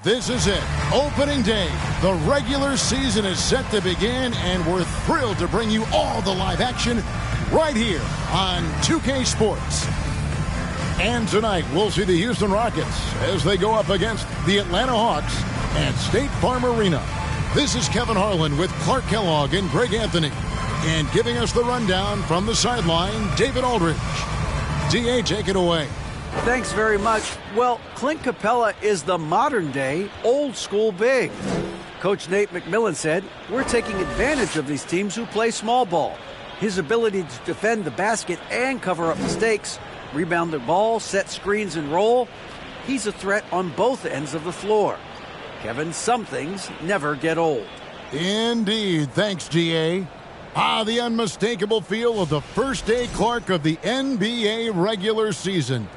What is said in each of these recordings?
This is it. Opening day. The regular season is set to begin, and we're thrilled to bring you all the live action right here on 2K Sports. And tonight, we'll see the Houston Rockets as they go up against the Atlanta Hawks at State Farm Arena. This is Kevin Harlan with Clark Kellogg and Greg Anthony. And giving us the rundown from the sideline, David Aldridge. D.A., take it away. Thanks very much. Well, Clint Capella is the modern-day, old-school big. Coach Nate McMillan said, we're taking advantage of these teams who play small ball. His ability to defend the basket and cover up mistakes, rebound the ball, set screens, and roll, he's a threat on both ends of the floor. Kevin, some things never get old. Indeed. Thanks, G.A. The unmistakable feel of the first day, Clark, of the NBA regular season.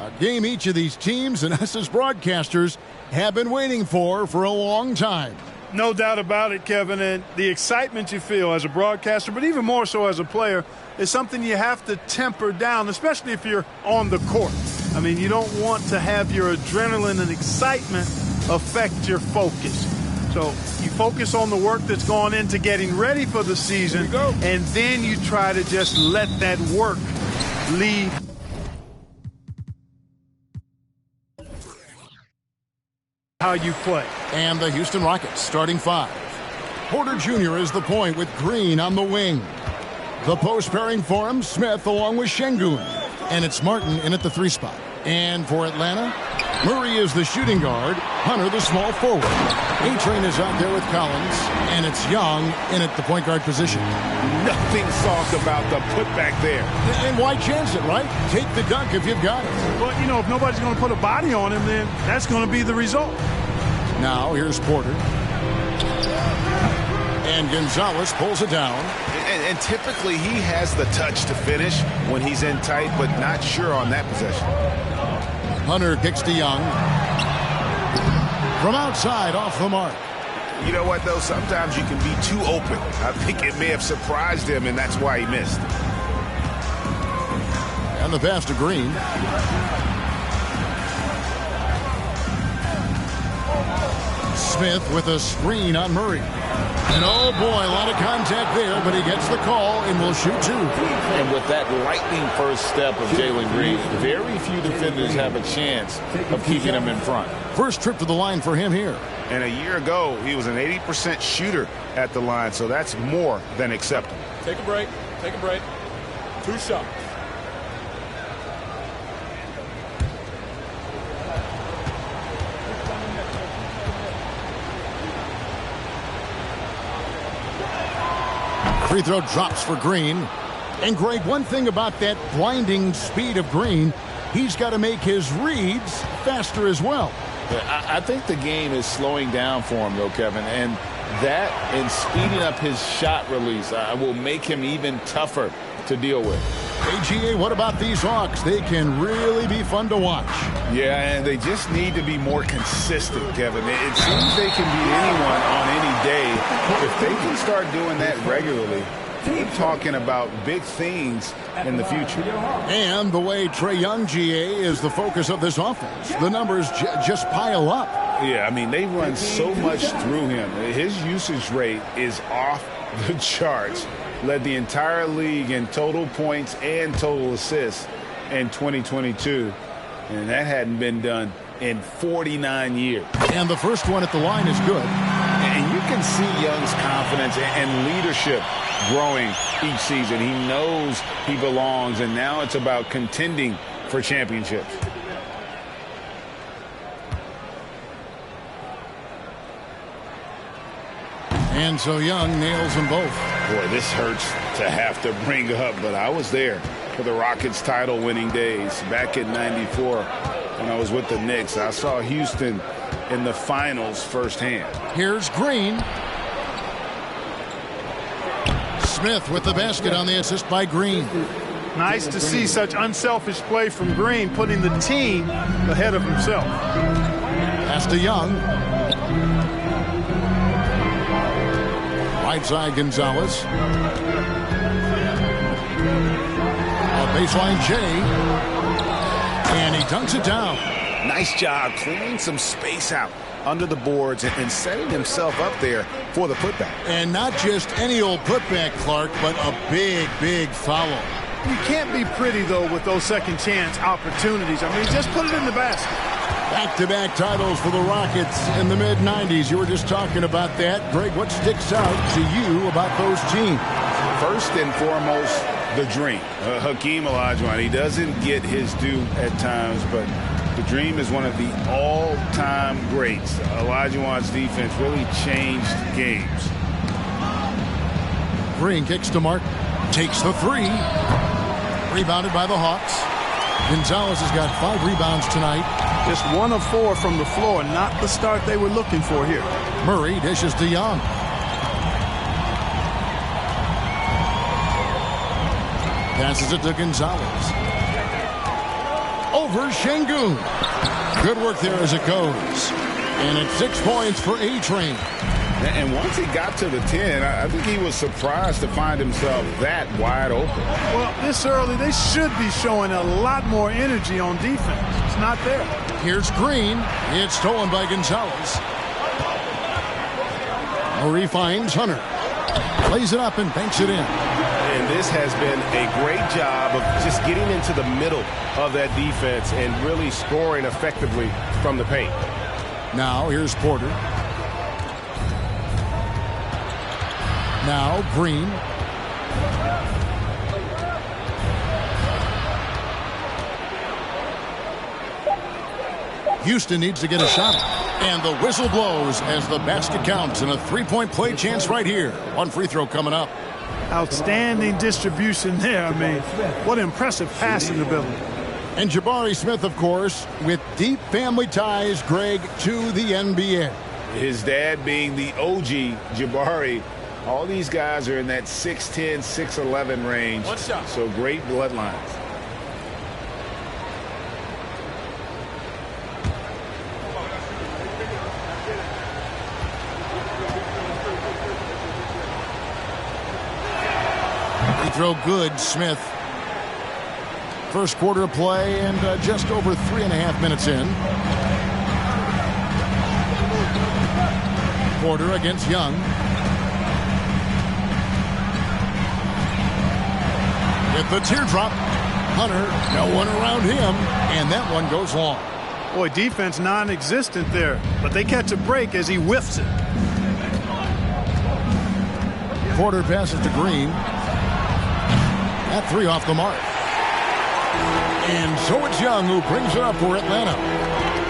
A game each of these teams and us as broadcasters have been waiting for a long time. No doubt about it, Kevin, and the excitement you feel as a broadcaster, but even more so as a player, is something you have to temper down, especially if you're on the court. I mean, you don't want to have your adrenaline and excitement affect your focus. So you focus on the work that's gone into getting ready for the season, and then you try to just let that work lead. How you play. And the Houston Rockets starting five. Porter Jr. is the point with Green on the wing. The post pairing for him, Smith along with Şengün. And it's Martin in at the 3 spot. And for Atlanta, Murray is the shooting guard, Hunter the small forward. A-Train is out there with Collins, and it's Young in at the point guard position. Nothing soft about the putback there. And why chance it, right? Take the dunk if you've got it. Well, you know, if nobody's going to put a body on him, then that's going to be the result. Now, here's Porter. And Gonzalez pulls it down. And typically he has the touch to finish when he's in tight, but not sure on that possession. Hunter kicks to Young. From outside, off the mark. You know what, though? Sometimes you can be too open. I think it may have surprised him, and that's why he missed. And the pass to Green. Smith with a screen on Murray. And oh boy, a lot of contact there, but he gets the call and will shoot 2. And with that lightning first step of Jalen Green, very few defenders have a chance of keeping him in front. First trip to the line for him here. And a year ago, he was an 80% shooter at the line, so that's more than acceptable. Take a break. Take a break. 2 shots. Free throw drops for Green. And Greg, one thing about that blinding speed of Green, he's got to make his reads faster as well. Yeah, I think the game is slowing down for him, though, Kevin. And that and speeding up his shot release will make him even tougher to deal with. AGA, what about these Hawks? They can really be fun to watch. Yeah, and they just need to be more consistent, Kevin. It seems they can beat anyone on any day. If they can start doing that regularly, keep talking about big things in the future. And the way Trae Young, GA, is the focus of this offense. The numbers just pile up. Yeah, I mean, they run so much through him. His usage rate is off the charts. Led the entire league in total points and total assists in 2022. And that hadn't been done in 49 years. And the first one at the line is good. And you can see Young's confidence and leadership growing each season. He knows he belongs, and now it's about contending for championships. And so Young nails them both. Boy, this hurts to have to bring up, but I was there for the Rockets title-winning days back in '94 when I was with the Knicks. I saw Houston in the finals firsthand. Here's Green. Smith with the basket on the assist by Green. Nice to see such unselfish play from Green, putting the team ahead of himself. Pass to Young. Right side, Gonzalez. A baseline J. And he dunks it down. Nice job clearing some space out. under the boards and setting himself up there for the putback. And not just any old putback, Clark, but a big, big foul. You can't be pretty, though, with those second chance opportunities. I mean, just put it in the basket. Back-to-back titles for the Rockets in the mid-90s. You were just talking about that. Greg, what sticks out to you about those teams? First and foremost, the dream. Hakeem Olajuwon, he doesn't get his due at times, but the dream is one of the all-time greats. Olajuwon's defense really changed games. Green kicks to Mark, takes the three. Rebounded by the Hawks. Gonzalez has got 5 rebounds tonight. Just 1 of 4 from the floor, not the start they were looking for here. Murray dishes to Young. Passes it to Gonzalez. Over Şengün. Good work there as it goes. And it's 6 points for A-Train. And once he got to the 10, I think he was surprised to find himself that wide open. Well, this early, they should be showing a lot more energy on defense. It's not there. Here's Green. It's stolen by Gonzalez. Murray finds Hunter. Plays it up and banks it in. And this has been a great job of just getting into the middle of that defense and really scoring effectively from the paint. Now here's Porter. Now Green. Houston needs to get a shot. And the whistle blows as the basket counts and a 3-point play chance right here. 1 free throw coming up. Outstanding distribution there. I mean, what impressive passing ability. And Jabari Smith, of course, with deep family ties, Greg, to the NBA. His dad being the OG, Jabari. All these guys are in that 6'10", 6'11" range. One shot. So great bloodlines. Free throw good, Smith. First quarter of play and just over 3.5 minutes in. Porter against Young. With the teardrop, Hunter, no one around him, and that one goes long. Boy, defense non-existent there, but they catch a break as he whiffs it. Porter passes to Green. That 3 off the mark. And so it's Young who brings it up for Atlanta.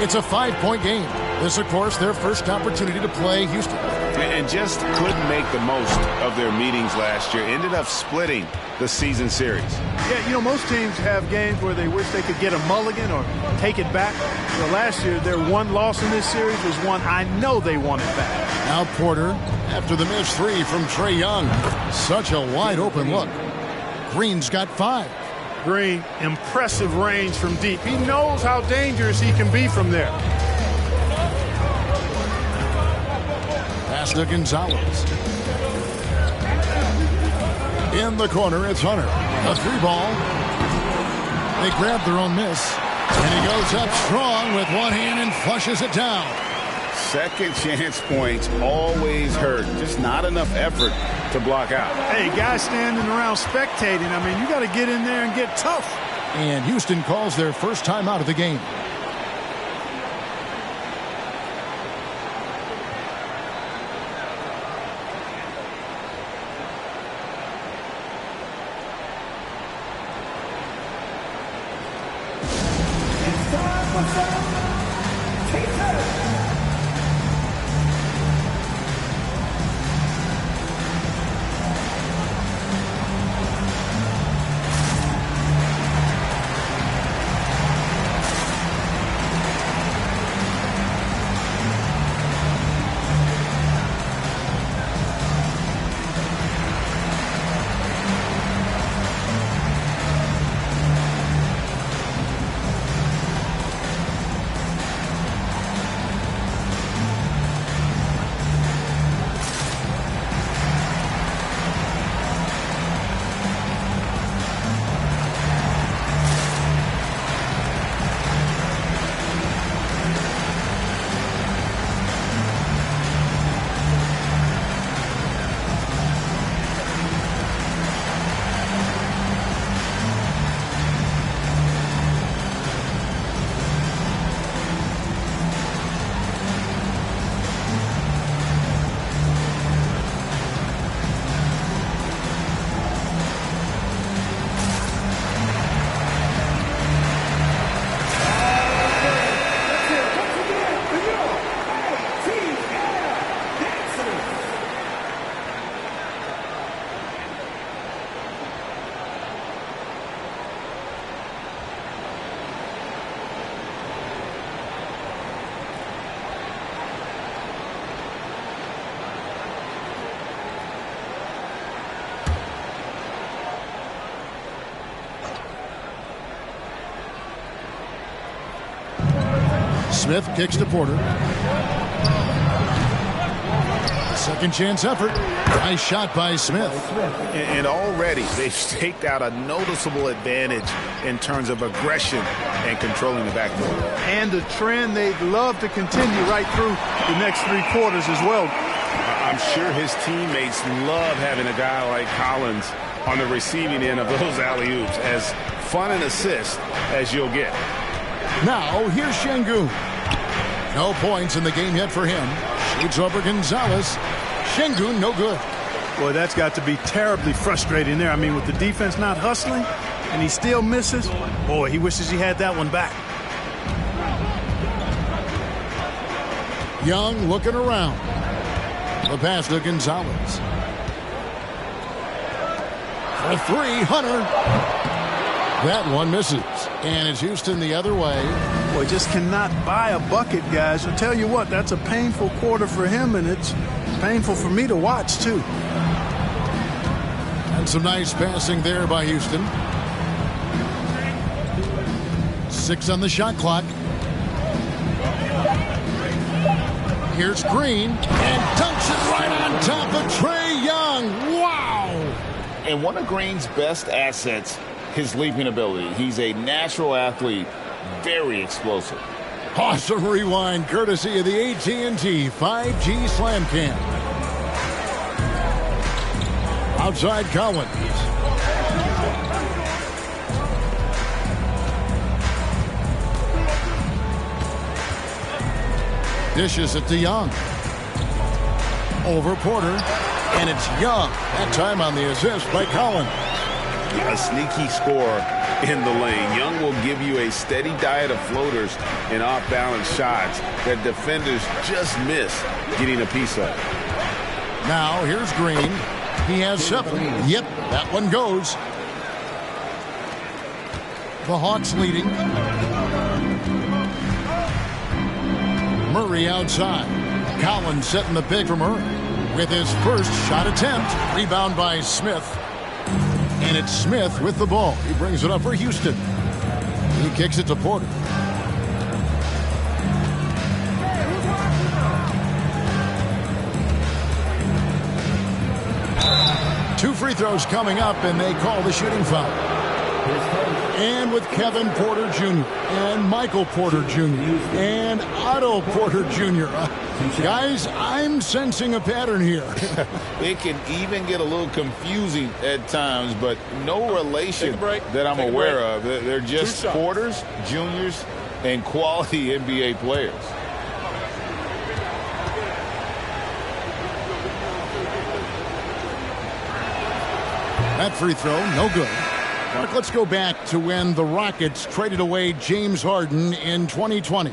It's a 5-point game. This, of course, their first opportunity to play Houston. And just couldn't make the most of their meetings last year. Ended up splitting the season series. Yeah, you know, most teams have games where they wish they could get a mulligan or take it back. Well, last year, their one loss in this series was one I know they wanted back. Now Porter, after the missed 3 from Trae Young. Such a wide open look. Green's got 5. Green, impressive range from deep. He knows how dangerous he can be from there. Pass to Gonzalez. In the corner, it's Hunter. A 3-ball. They grab their own miss. And he goes up strong with one hand and flushes it down. Second chance points always hurt. Just not enough effort to block out. Hey, guys standing around spectating. I mean, you got to get in there and get tough. And Houston calls their first time out of the game. Smith kicks to Porter. Second chance effort. Nice shot by Smith. And already they've staked out a noticeable advantage in terms of aggression and controlling the backcourt. And the trend they'd love to continue right through the next 3 quarters as well. I'm sure his teammates love having a guy like Collins on the receiving end of those alley-oops. As fun an assist as you'll get. Now, here's Şengün. No points in the game yet for him. Shoots over Gonzalez. Şengün, no good. Boy, that's got to be terribly frustrating there. I mean, with the defense not hustling and he still misses, boy, he wishes he had that one back. Young looking around. The pass to Gonzalez. For 3, Hunter. That one misses. And it's Houston the other way. Boy, just cannot buy a bucket, guys. I'll tell you what, that's a painful quarter for him, and it's painful for me to watch, too. And some nice passing there by Houston. 6 on the shot clock. Here's Green, and dunks it right on top of Trae Young. Wow! And one of Green's best assets, his leaping ability. He's a natural athlete, very explosive. Awesome rewind, courtesy of the AT&T 5G Slam Cam. Outside Collins. Dishes it to Young. Over Porter. And it's Young. That time on the assist by Collins. A sneaky score in the lane. Young will give you a steady diet of floaters and off-balance shots that defenders just miss getting a piece of. Now here's Green. He has 7. Yep, that one goes. The Hawks leading. Murray outside. Collins setting the pick for Murray with his first shot attempt. Rebound by Smith. And it's Smith with the ball. He brings it up for Houston. He kicks it to Porter. Two free throws coming up, and they call the shooting foul. And with Kevin Porter Jr. and Michael Porter Jr. and Otto Porter Jr. Guys, I'm sensing a pattern here. It can even get a little confusing at times, but no relation that I'm aware of. They're just Porters, juniors, and quality NBA players. That free throw, no good. Mark, let's go back to when the Rockets traded away James Harden in 2020.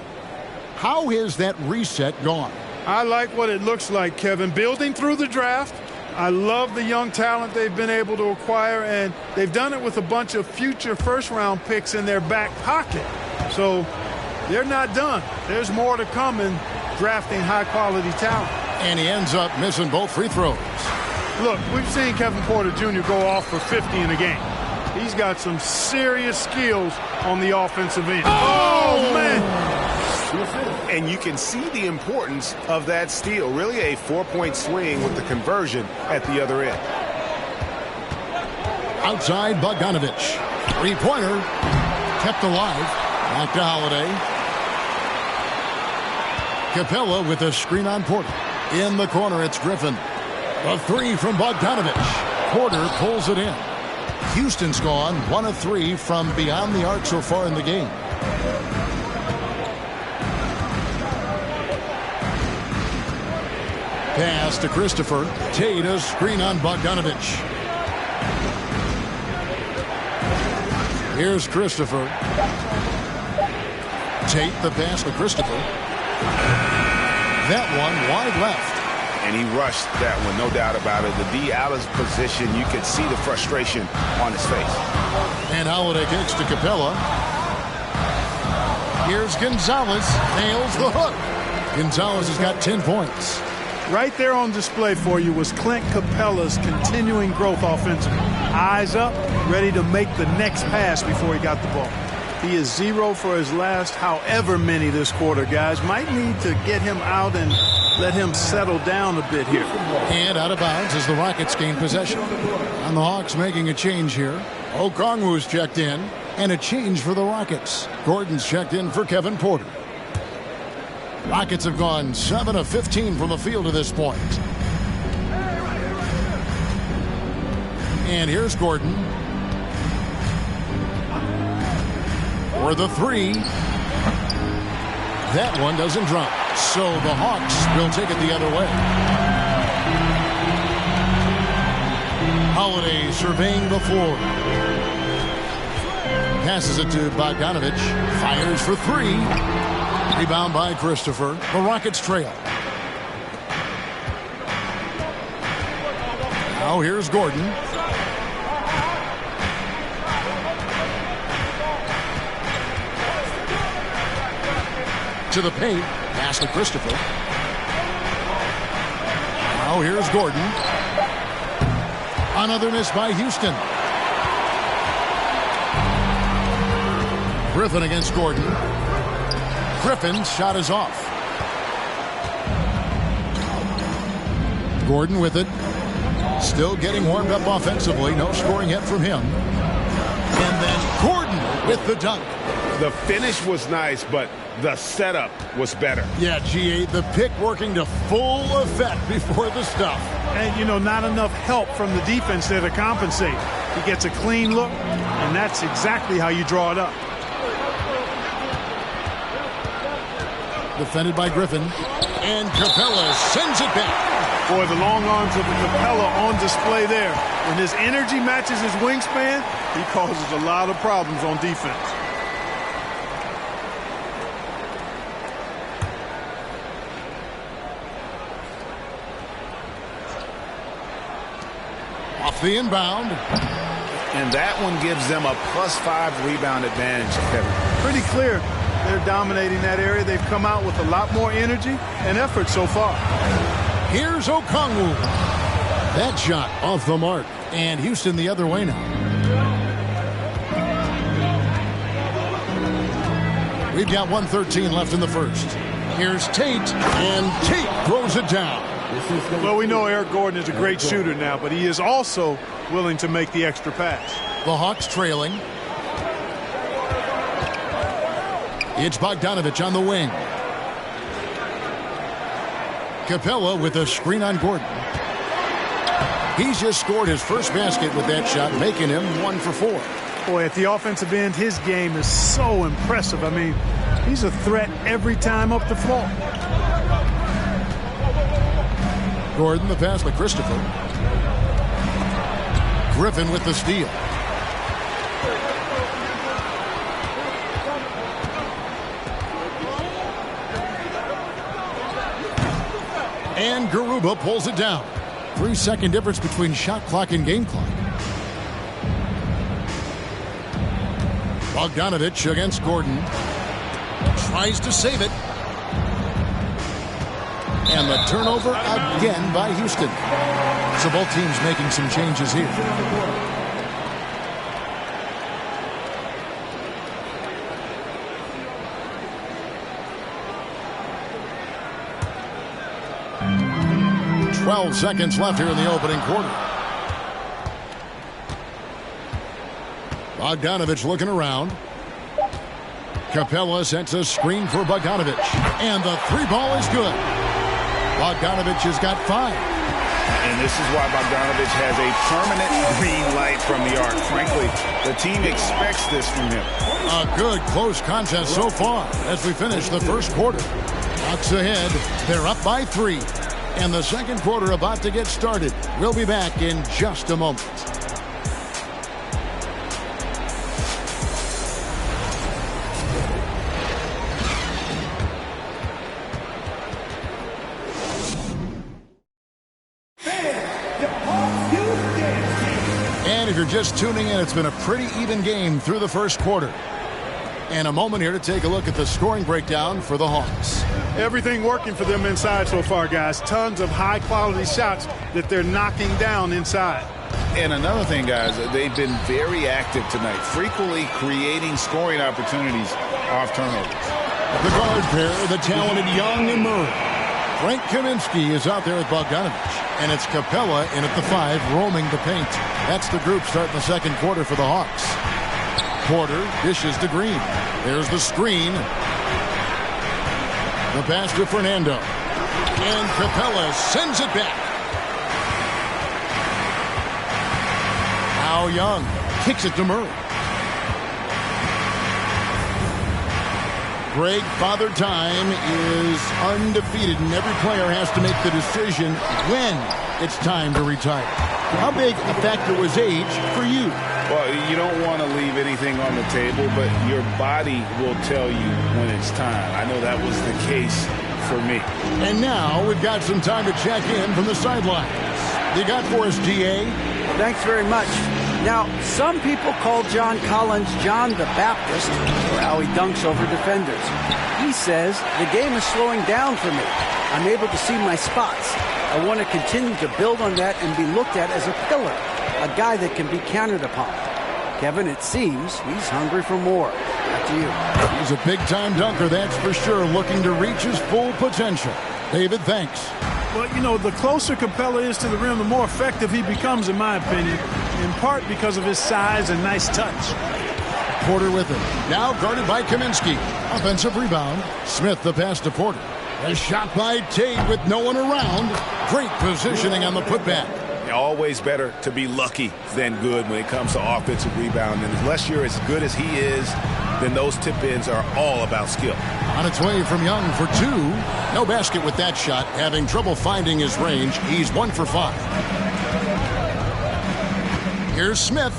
How has that reset gone? I like what it looks like, Kevin. Building through the draft. I love the young talent they've been able to acquire, and they've done it with a bunch of future first-round picks in their back pocket. So they're not done. There's more to come in drafting high-quality talent. And he ends up missing both free throws. Look, we've seen Kevin Porter Jr. go off for 50 in a game. He's got some serious skills on the offensive end. Oh, man! And you can see the importance of that steal. Really a 4-point swing with the conversion at the other end. Outside Bogdanovich. Three-pointer. Kept alive. Back to Holiday. Capella with a screen on Porter. In the corner, it's Griffin. A 3 from Bogdanovich. Porter pulls it in. Houston's gone 1 of 3 from beyond the arc so far in the game. Pass to Christopher. Tate a screen on Bogdanovich. Here's Christopher. Tate the pass to Christopher. That one wide left. And he rushed that one, no doubt about it. The D out of position, you could see the frustration on his face. And Holiday kicks to Capella. Here's Gonzalez. Nails the hook. Gonzalez has got 10 points. Right there on display for you was Clint Capella's continuing growth offensively. Eyes up, ready to make the next pass before he got the ball. He is 0 for his last however many this quarter, guys. Might need to get him out and let him settle down a bit here. And out of bounds as the Rockets gain possession. And the Hawks making a change here. Okongwu's checked in. And a change for the Rockets. Gordon's checked in for Kevin Porter. Rockets have gone 7 of 15 from the field to this point. And here's Gordon. For the three. That one doesn't drop. So the Hawks will take it the other way. Holiday surveying the floor. Passes it to Bogdanovich. Fires for three. Rebound by Christopher. The Rockets trail. Now here's Gordon. To the paint. Pass to Christopher. Now here's Gordon. Another miss by Houston. Griffin against Gordon. Griffin's shot is off. Gordon with it. Still getting warmed up offensively. No scoring yet from him. And then Gordon with the dunk. The finish was nice, but the setup was better. Yeah, G.A., the pick working to full effect before the stuff. And, you know, not enough help from the defense there to compensate. He gets a clean look, and that's exactly how you draw it up. Defended by Griffin. And Capella sends it back. Boy, the long arms of the Capella on display there. When his energy matches his wingspan, he causes a lot of problems on defense. Off the inbound. And that one gives them a +5 rebound advantage, Kevin. Pretty clear. They're dominating that area. They've come out with a lot more energy and effort so far. Here's Okongwu. That shot off the mark. And Houston the other way now. We've got 1:13 left in the first. Here's Tate. And Tate throws it down. Well, we know Eric Gordon is a great shooter now, but he is also willing to make the extra pass. The Hawks trailing. It's Bogdanovich on the wing. Capella with a screen on Gordon. He's just scored his first basket with that shot, making him 1 for 4. Boy, at the offensive end, his game is so impressive. I mean, he's a threat every time up the floor. Gordon, the pass by Christopher. Griffin with the steal. And Garuba pulls it down. 3-second difference between shot clock and game clock. Bogdanovich against Gordon. Tries to save it. And the turnover again by Houston. So both teams making some changes here. Twelve seconds left here in the opening quarter. Bogdanovich looking around. Capella sets a screen for Bogdanovich. And the three ball is good. Bogdanovich has got 5. And this is why Bogdanovich has a permanent green light from the arc. Frankly, the team expects this from him. A good close contest so far as we finish the first quarter. Hawks ahead. They're up by 3. And the second quarter about to get started. We'll be back in just a moment. And if you're just tuning in, it's been a pretty even game through the first quarter. And a moment here to take a look at the scoring breakdown for the Hawks. Everything working for them inside so far, guys. Tons of high-quality shots that they're knocking down inside. And another thing, guys, they've been very active tonight, frequently creating scoring opportunities off turnovers. The guard pair, the talented Young and Murray. Frank Kaminsky is out there with Bogdanovich, and it's Capella in at the 5, roaming the paint. That's the group starting the second quarter for the Hawks. Porter dishes to Green. There's the screen. The pass to Fernando. And Capella sends it back. Now Young kicks it to Murray. Greg, Father Time is undefeated, and every player has to make the decision when it's time to retire. How big a factor was age for you? Well, you don't want to leave anything on the table, but your body will tell you when it's time. I know that was the case for me. And now we've got some time to check in from the sidelines. You got for us, DA? Thanks very much. Now, some people call John Collins John the Baptist for how he dunks over defenders. He says, the game is slowing down for me. I'm able to see my spots. I want to continue to build on that and be looked at as a pillar, a guy that can be counted upon. Kevin, it seems he's hungry for more. Back to you. He's a big-time dunker, that's for sure, looking to reach his full potential. David, thanks. Well, you know, the closer Capella is to the rim, the more effective he becomes, in my opinion, in part because of his size and nice touch. Porter with it. Now guarded by Kaminsky. Offensive rebound. Smith the pass to Porter. A shot by Tate with no one around. Great positioning on the putback. Always better to be lucky than good when it comes to offensive rebound. And unless you're as good as he is, then those tip-ins are all about skill. On its way from Young for 2. No basket with that shot. Having trouble finding his range. He's 1 for 5. Here's Smith.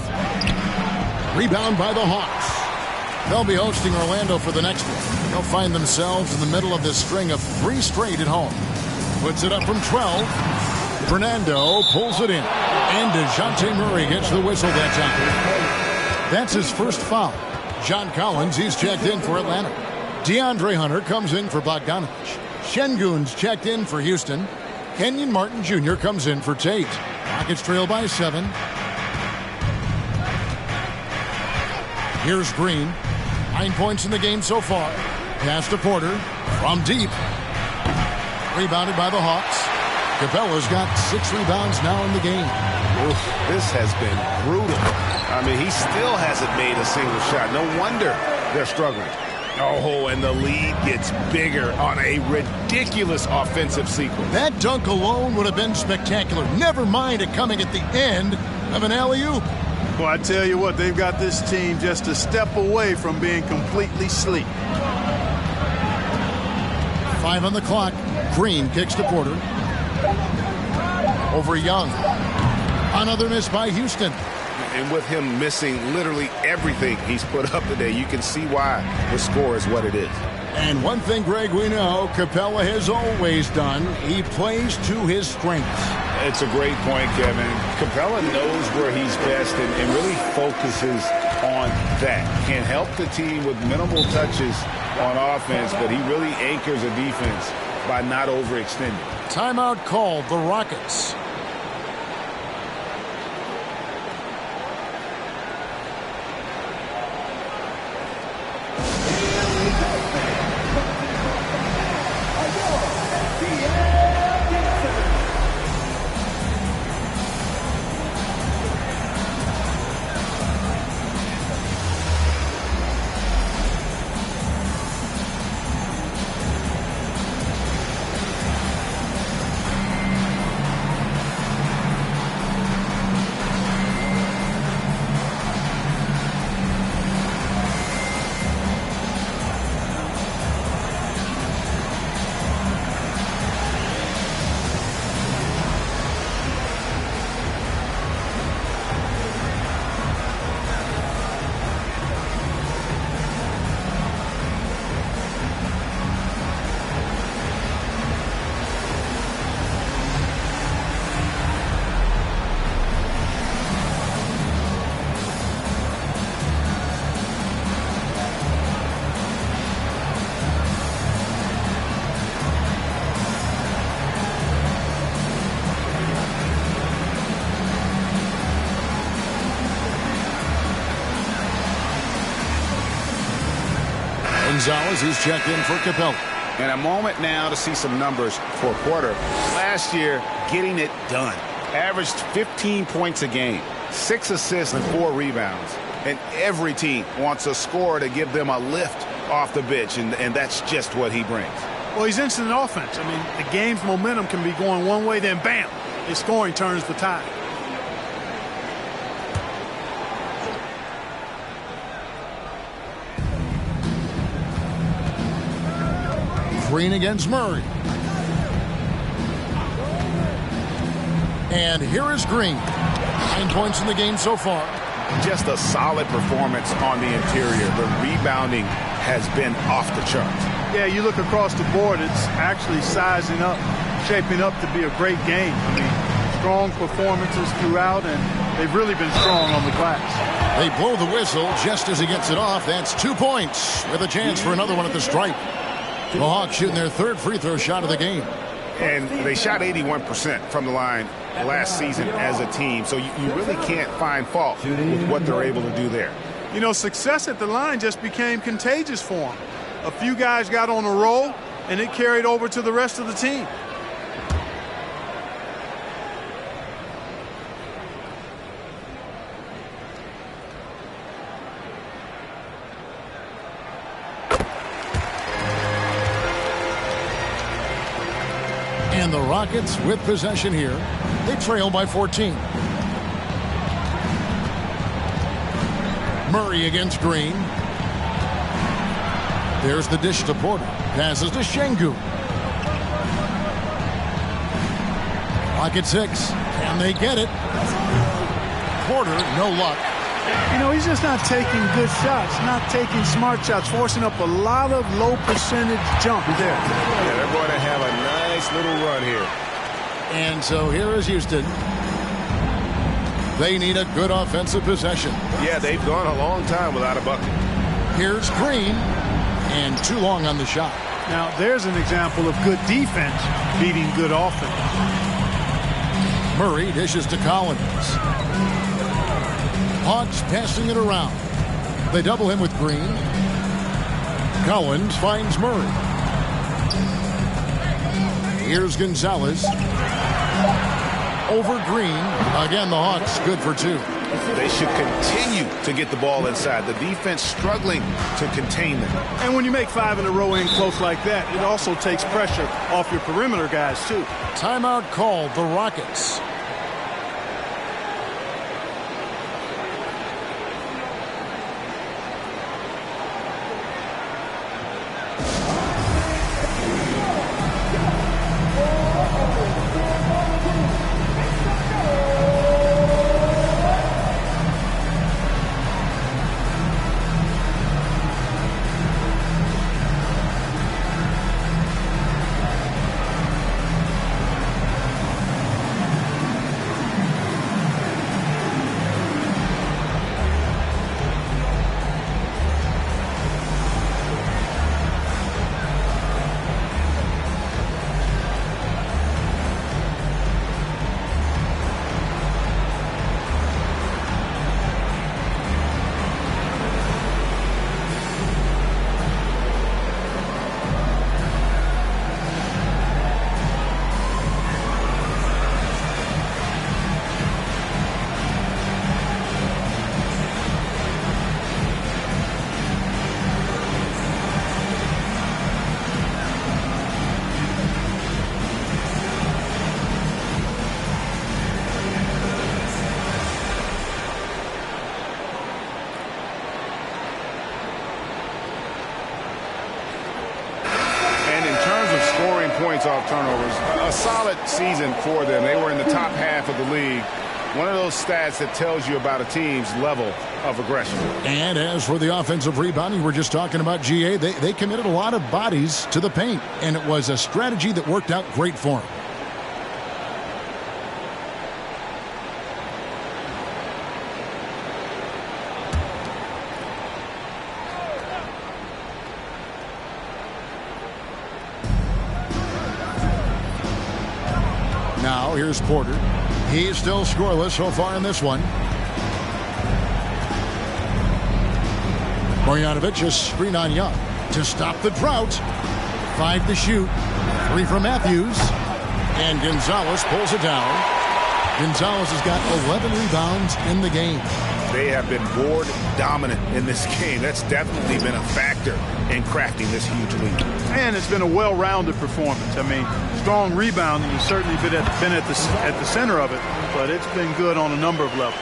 Rebound by the Hawks. They'll be hosting Orlando for the next one. They'll find themselves in the middle of this string of 3 straight at home. Puts it up from 12. Fernando pulls it in. And DeJounte Murray gets the whistle that time. That's his first foul. John Collins, he's checked in for Atlanta. DeAndre Hunter comes in for Bogdanovich. Şengün's checked in for Houston. Kenyon Martin Jr. comes in for Tate. Rockets trail by 7. Here's Green. 9 points in the game so far. Pass to Porter from deep. Rebounded by the Hawks. Capella's got 6 rebounds now in the game. Oof, this has been brutal. I mean, he still hasn't made a single shot. No wonder they're struggling. Oh, and the lead gets bigger on a ridiculous offensive sequence. That dunk alone would have been spectacular. Never mind it coming at the end of an alley-oop. Well, I tell you what, they've got this team just a step away from being completely asleep. 5 on the clock. Green kicks to Porter. Over Young. Another miss by Houston. And with him missing literally everything he's put up today, you can see why the score is what it is. And one thing, Greg, we know Capella has always done, he plays to his strengths. It's a great point, Kevin. Capella knows where he's best and really focuses on that. Can help the team with minimal touches on offense, but he really anchors a defense by not overextending. Timeout called, the Rockets. Gonzalez, he's checked in for Capella. And a moment now to see some numbers for Porter. Last year, getting it done. Averaged 15 points a game, 6 assists and 4 rebounds. And every team wants a scorer to give them a lift off the bench, and that's just what he brings. Well, he's instant offense. I mean, the game's momentum can be going one way, then bam, his scoring turns the tide. Green against Murray. And here is Green. 9 points in the game so far. Just a solid performance on the interior. The rebounding has been off the charts. Yeah, you look across the board, it's actually sizing up, shaping up to be a great game. I mean, strong performances throughout, and they've really been strong on the glass. They blow the whistle just as he gets it off. That's 2 points with a chance for another one at the stripe. The Hawks shooting their third free throw shot of the game. And they shot 81% from the line last season as a team, so you really can't find fault with what they're able to do there. You know, success at the line just became contagious for them. A few guys got on a roll, and it carried over to the rest of the team. And the Rockets with possession here. They trail by 14. Murray against Green. There's the dish to Porter. Passes to Şengün. Pocket 6. Can they get it? Porter, no luck. You know, he's just not taking good shots, not taking smart shots, forcing up a lot of low percentage jump there. Yeah, they're going to have a nice little run here. And so here is Houston. They need a good offensive possession. Yeah, they've gone a long time without a bucket. Here's Green. And too long on the shot. Now, there's an example of good defense beating good offense. Murray dishes to Collins. Hawks passing it around. They double him with Green. Collins finds Murray. Here's Gonzalez. Over Green. Again, the Hawks good for 2. They should continue to get the ball inside. The defense struggling to contain them. And when you make 5 in a row in close like that, it also takes pressure off your perimeter guys, too. Timeout called, the Rockets. Points off turnovers. A solid season for them. They were in the top half of the league. One of those stats that tells you about a team's level of aggression. And as for the offensive rebounding, we're just talking about GA. They committed a lot of bodies to the paint, and it was a strategy that worked out great for them. Now here's Porter. He's still scoreless so far in this one. Marjanovic, a screen on Young. to stop the drought. 5 to shoot. 3 for Matthews. And Gonzalez pulls it down. Gonzalez has got 11 rebounds in the game. They have been board dominant in this game. That's definitely been a factor in crafting this huge lead. And it's been a well-rounded performance. I mean, strong rebounding has certainly been at the center of it, but it's been good on a number of levels.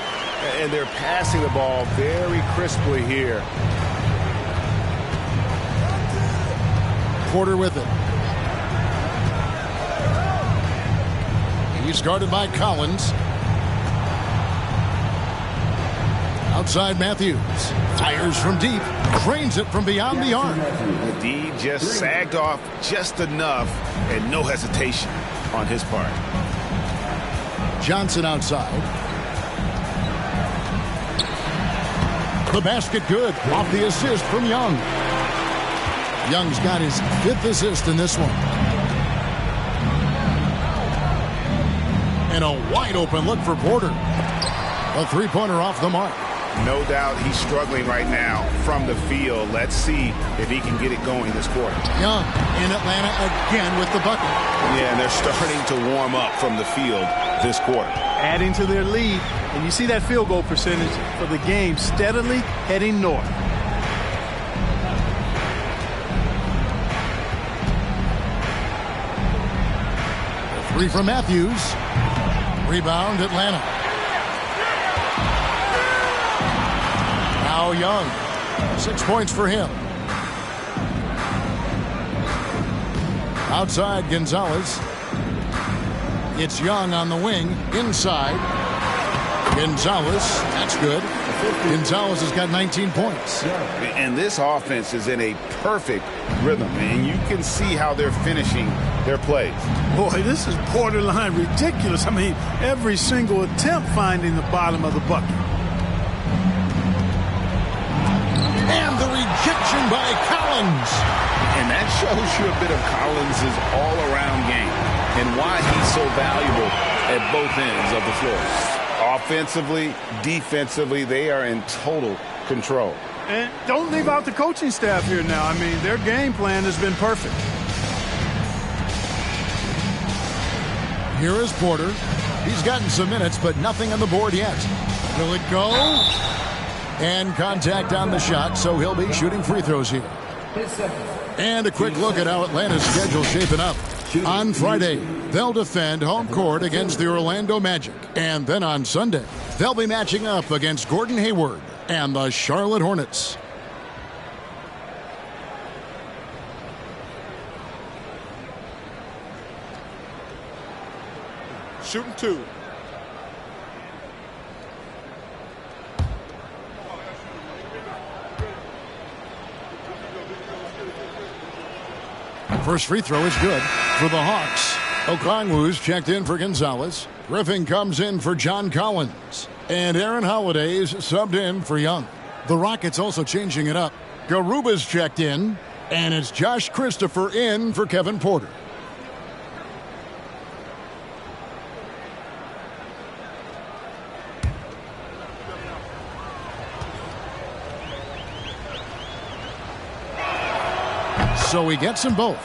And they're passing the ball very crisply here. Porter with it. He's guarded by Collins. Outside Matthews. Fires from deep. Drains it from beyond the arc. The D just sagged off just enough, and no hesitation on his part. Johnson outside. The basket good. Off the assist from Young. Young's got his 5th assist in this one. And a wide open look for Porter. A three-pointer off the mark. No doubt he's struggling right now from the field. Let's see if he can get it going this quarter. Young in Atlanta again with the bucket. Yeah, and they're starting to warm up from the field this quarter. Adding to their lead, and you see that field goal percentage for the game steadily heading north. A 3 from Matthews. Rebound Atlanta. Now Young. 6 points for him. Outside Gonzalez. It's Young on the wing. Inside. Gonzalez. That's good. Gonzalez has got 19 points. And this offense is in a perfect rhythm. And you can see how they're finishing their plays. Boy, this is borderline ridiculous. I mean, every single attempt finding the bottom of the bucket. And the rejection by Collins. And that shows you a bit of Collins' all-around game and why he's so valuable at both ends of the floor. Offensively, defensively, they are in total control. And don't leave out the coaching staff here now. I mean, their game plan has been perfect. Here is Porter. He's gotten some minutes, but nothing on the board yet. Will it go? And contact on the shot, so he'll be shooting free throws here. And a quick look at how Atlanta's schedule shaping up. On Friday, they'll defend home court against the Orlando Magic. And then on Sunday, they'll be matching up against Gordon Hayward and the Charlotte Hornets. Shooting 2. First free throw is good for the Hawks. Okongwu's checked in for Gonzalez. Griffin comes in for John Collins. And Aaron Holiday's subbed in for Young. The Rockets also changing it up. Garuba's checked in. And it's Josh Christopher in for Kevin Porter. So he gets them both.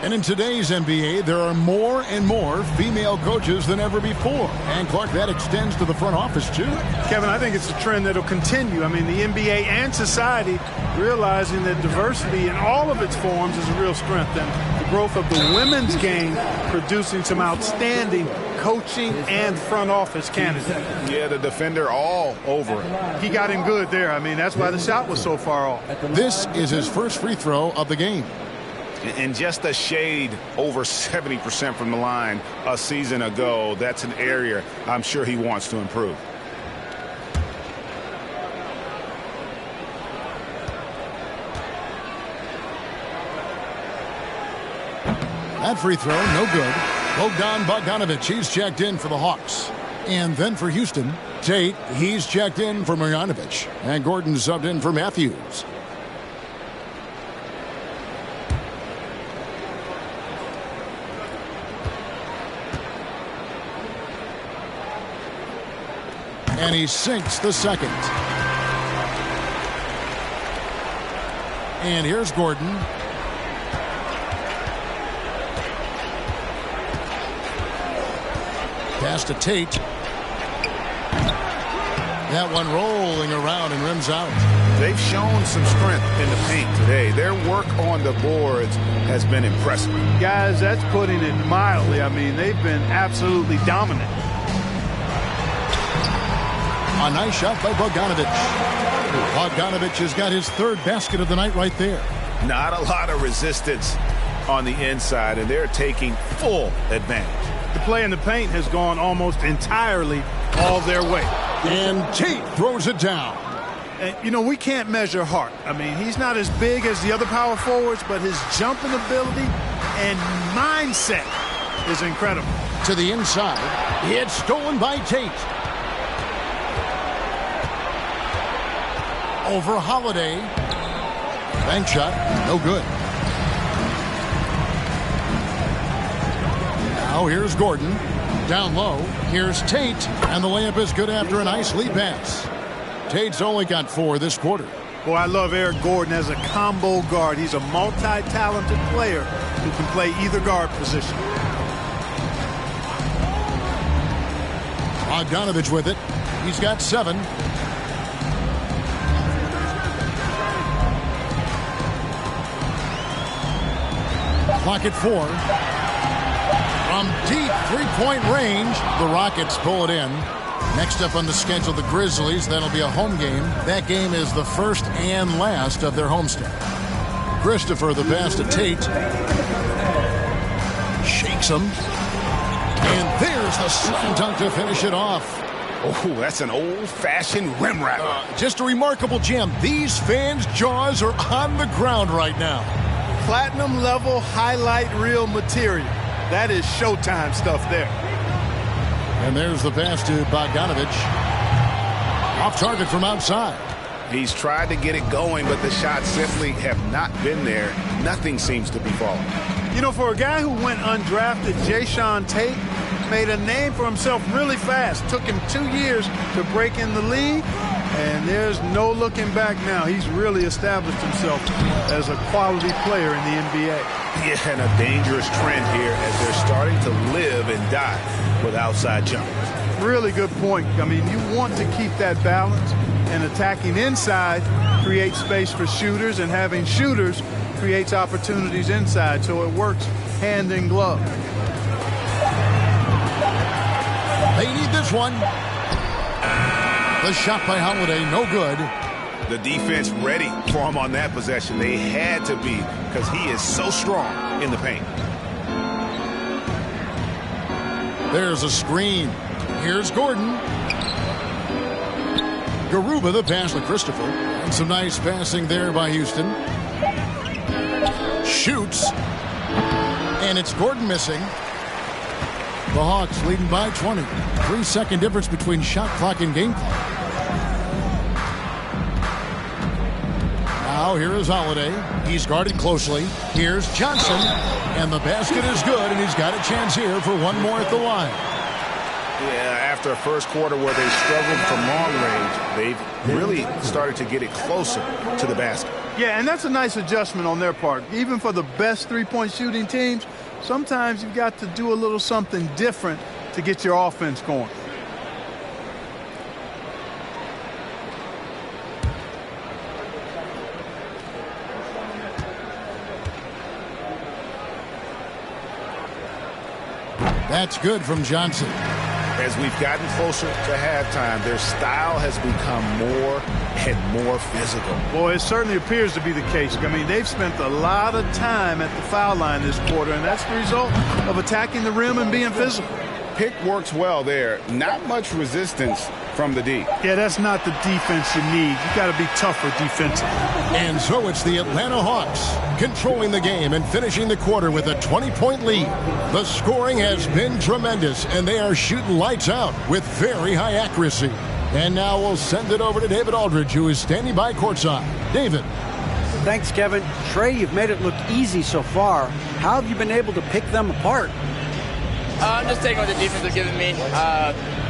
And in today's NBA, there are more and more female coaches than ever before. And, Clark, that extends to the front office, too. Kevin, I think it's a trend that will continue. I mean, the NBA and society realizing that diversity in all of its forms is a real strength. And the growth of the women's game producing some outstanding coaching and front office candidates. Yeah, the defender all over it. He got him good there. I mean, that's why the shot was so far off. This is his first free throw of the game. And just a shade over 70% from the line a season ago. That's an area I'm sure he wants to improve. That free throw, no good. Bogdan Bogdanovic, he's checked in for the Hawks. And then for Houston, Tate, he's checked in for Marjanovic. And Gordon subbed in for Matthews. And he sinks the second. And here's Gordon. Pass to Tate. That one rolling around and rims out. They've shown some strength in the paint today. Their work on the boards has been impressive. Guys, that's putting it mildly. I mean, they've been absolutely dominant. A nice shot by Bogdanovic. Bogdanovic has got his third basket of the night right there. Not a lot of resistance on the inside, and they're taking full advantage. The play in the paint has gone almost entirely all their way. And Tate throws it down. And, you know, we can't measure Hart. I mean, he's not as big as the other power forwards, but his jumping ability and mindset is incredible. To the inside. It's stolen by Tate. Over Holiday. Bank shot. No good. Now here's Gordon. Down low. Here's Tate. And the layup is good after a nice lead pass. Tate's only got 4 this quarter. Boy, I love Eric Gordon as a combo guard. He's a multi-talented player who can play either guard position. Bogdanovic with it. He's got 7. Clock at 4. From deep three-point range, the Rockets pull it in. Next up on the schedule, the Grizzlies. That'll be a home game. That game is the first and last of their homestand. Christopher, the pass to Tate. Shakes him. And there's the slam dunk to finish it off. Oh, that's an old-fashioned rim wrapper. Just a remarkable jam. These fans' jaws are on the ground right now. Platinum level highlight reel material. That is Showtime stuff there. And there's the pass to Bogdanovic. Off target from outside. He's tried to get it going, but the shots simply have not been there. Nothing seems to be falling. You know, for a guy who went undrafted, Jayshawn Tate made a name for himself really fast. Took him 2 years to break in the league, and there's no looking back now. He's really established himself as a quality player in the NBA. Yeah, and a dangerous trend here as they're starting to live and die with outside jumpers. Really good point. I mean, you want to keep that balance, and attacking inside creates space for shooters, and having shooters creates opportunities inside, so it works hand in glove. They need this one. The shot by Holiday, no good. The defense ready for him on that possession. They had to be, because he is so strong in the paint. There's a screen. Here's Gordon. Garuba the pass to Christopher. And some nice passing there by Houston. Shoots. And it's Gordon missing. The Hawks leading by 20. 3-second difference between shot clock and game clock. Now here is Holiday. He's guarded closely. Here's Johnson. And the basket is good, and he's got a chance here for one more at the line. Yeah, after a first quarter where they struggled from long range, they've really started to get it closer to the basket. Yeah, and that's a nice adjustment on their part. Even for the best three-point shooting teams, sometimes you've got to do a little something different to get your offense going. That's good from Johnson. As we've gotten closer to halftime, their style has become more and more physical. Boy, it certainly appears to be the case. I mean, they've spent a lot of time at the foul line this quarter, and that's the result of attacking the rim and being physical. Pick works well there. Not much resistance from the D. Yeah, that's not the defense you need. You got to be tougher defensively. And so it's the Atlanta Hawks controlling the game and finishing the quarter with a 20-point lead. The scoring has been tremendous, and they are shooting lights out with very high accuracy. And now we'll send it over to David Aldridge, who is standing by courtside. David. Thanks, Kevin. Trey, you've made it look easy so far. How have you been able to pick them apart? I'm just taking what the defense is giving me.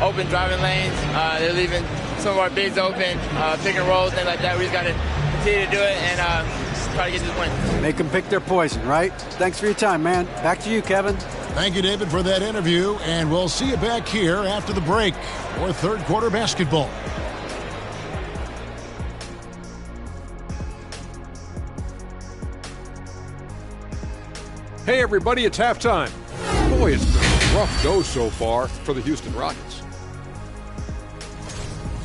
Open driving lanes. They're leaving some of our bigs open. Pick and rolls, things like that. We just got to continue to do it and try to get this win. Make them pick their poison, right? Thanks for your time, man. Back to you, Kevin. Thank you, David, for that interview, and we'll see you back here after the break for third quarter basketball. Hey, everybody, it's halftime. Boy, it's been a rough go so far for the Houston Rockets.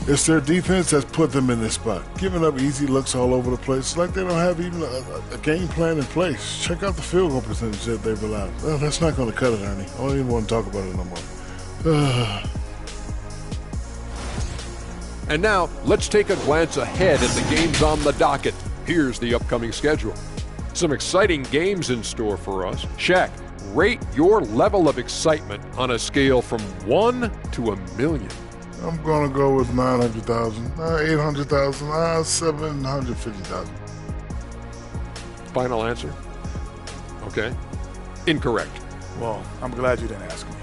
It's their defense that's put them in this spot. Giving up easy looks all over the place. It's like they don't have even a game plan in place. Check out the field goal percentage that they've allowed. Well, that's not going to cut it, Ernie. I don't even want to talk about it no more. And now, let's take a glance ahead at the games on the docket. Here's the upcoming schedule. Some exciting games in store for us. Shaq, rate your level of excitement on a scale from 1 to 1,000,000. I'm going to go with 900,000, 800,000, 750,000. Final answer? Okay. Incorrect. Well, I'm glad you didn't ask me.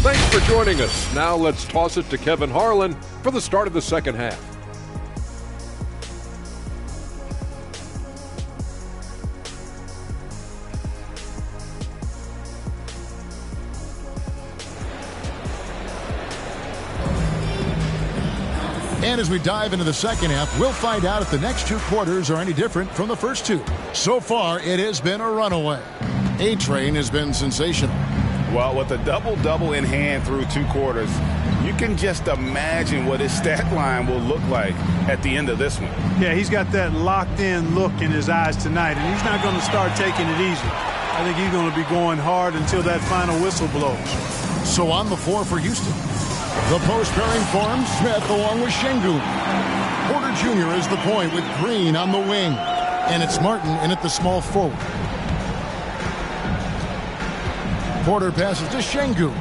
Thanks for joining us. Now let's toss it to Kevin Harlan for the start of the second half. And as we dive into the second half, we'll find out if the next two quarters are any different from the first two. So far, it has been a runaway. A-Train has been sensational. Well, with a double-double in hand through two quarters, you can just imagine what his stat line will look like at the end of this one. Yeah, he's got that locked-in look in his eyes tonight, and he's not going to start taking it easy. I think he's going to be going hard until that final whistle blows. So on the floor for Houston, the post pairing forms Smith along with Şengün. Porter Jr. is the point with Green on the wing. And it's Martin in at the small forward. Porter passes to Şengün.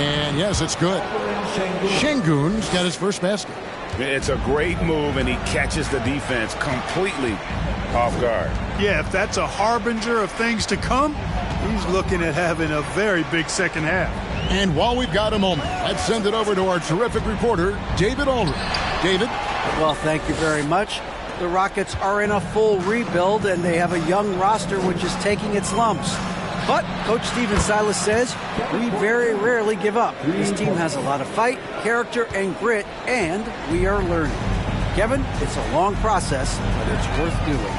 And yes, it's good. Şengün's got his first basket. It's a great move, and he catches the defense completely off guard. Yeah, if that's a harbinger of things to come, he's looking at having a very big second half. And while we've got a moment, let's send it over to our terrific reporter, David Aldridge. David? Well, thank you very much. The Rockets are in a full rebuild, and they have a young roster which is taking its lumps. But Coach Stephen Silas says we very rarely give up. This team has a lot of fight, character, and grit, and we are learning. Kevin, it's a long process, but it's worth doing.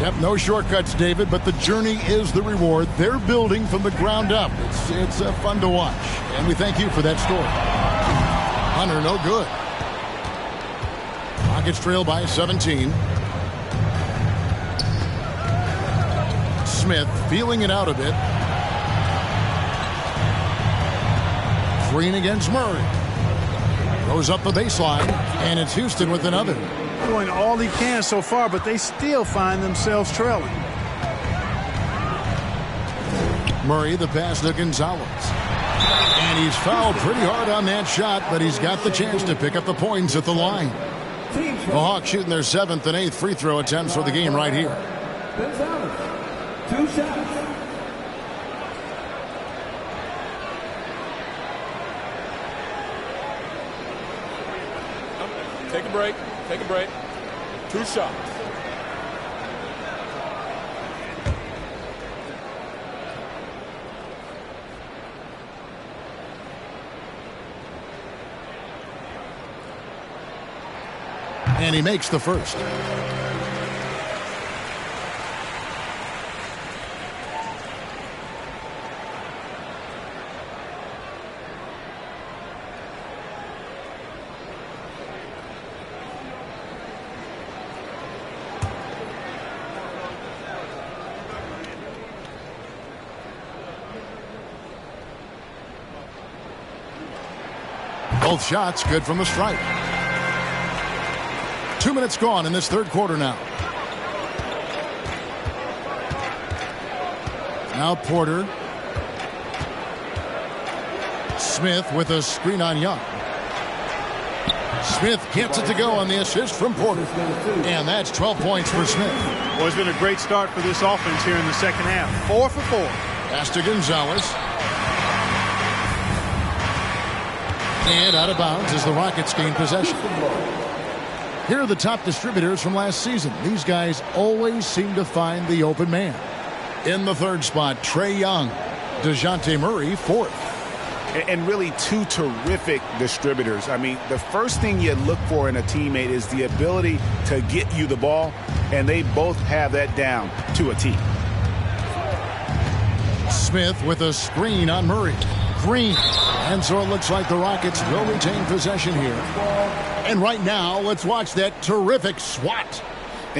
Yep, no shortcuts, David, but the journey is the reward. They're building from the ground up. It's fun to watch, and we thank you for that story. Hunter, no good. Rockets trail by 17. Smith feeling it out a bit. Green against Murray. Goes up the baseline, and it's Houston with another. Doing all he can so far, but they still find themselves trailing. Murray, the pass to Gonzalez. And he's fouled pretty hard on that shot, but he's got the chance to pick up the points at the line. The Hawks shooting their 7th and 8th free throw attempts for the game right here. Gonzalez, 2 shots. Take a break. Take a break. 2 shots. And he makes the first. Both shots good from the stripe. 2 minutes gone in this third quarter now. Now Porter. Smith with a screen on Young. Smith gets it to go on the assist from Porter. And that's 12 points for Smith. Well, it's been a great start for this offense here in the second half. 4 for 4. Pass to Gonzalez. And out of bounds as the Rockets gain possession. Here are the top distributors from last season. These guys always seem to find the open man. In the third spot, Trae Young. DeJounte Murray, fourth. And really two terrific distributors. I mean, the first thing you look for in a teammate is the ability to get you the ball, and they both have that down to a T. Smith with a screen on Murray. Green. And so it looks like the Rockets will retain possession here. And right now, let's watch that terrific swat.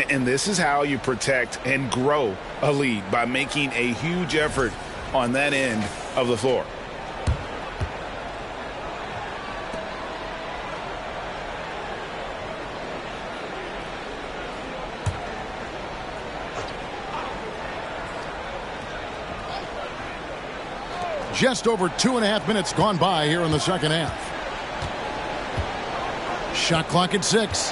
And this is how you protect and grow a lead, by making a huge effort on that end of the floor. Just over 2.5 minutes gone by here in the second half. Shot clock at 6.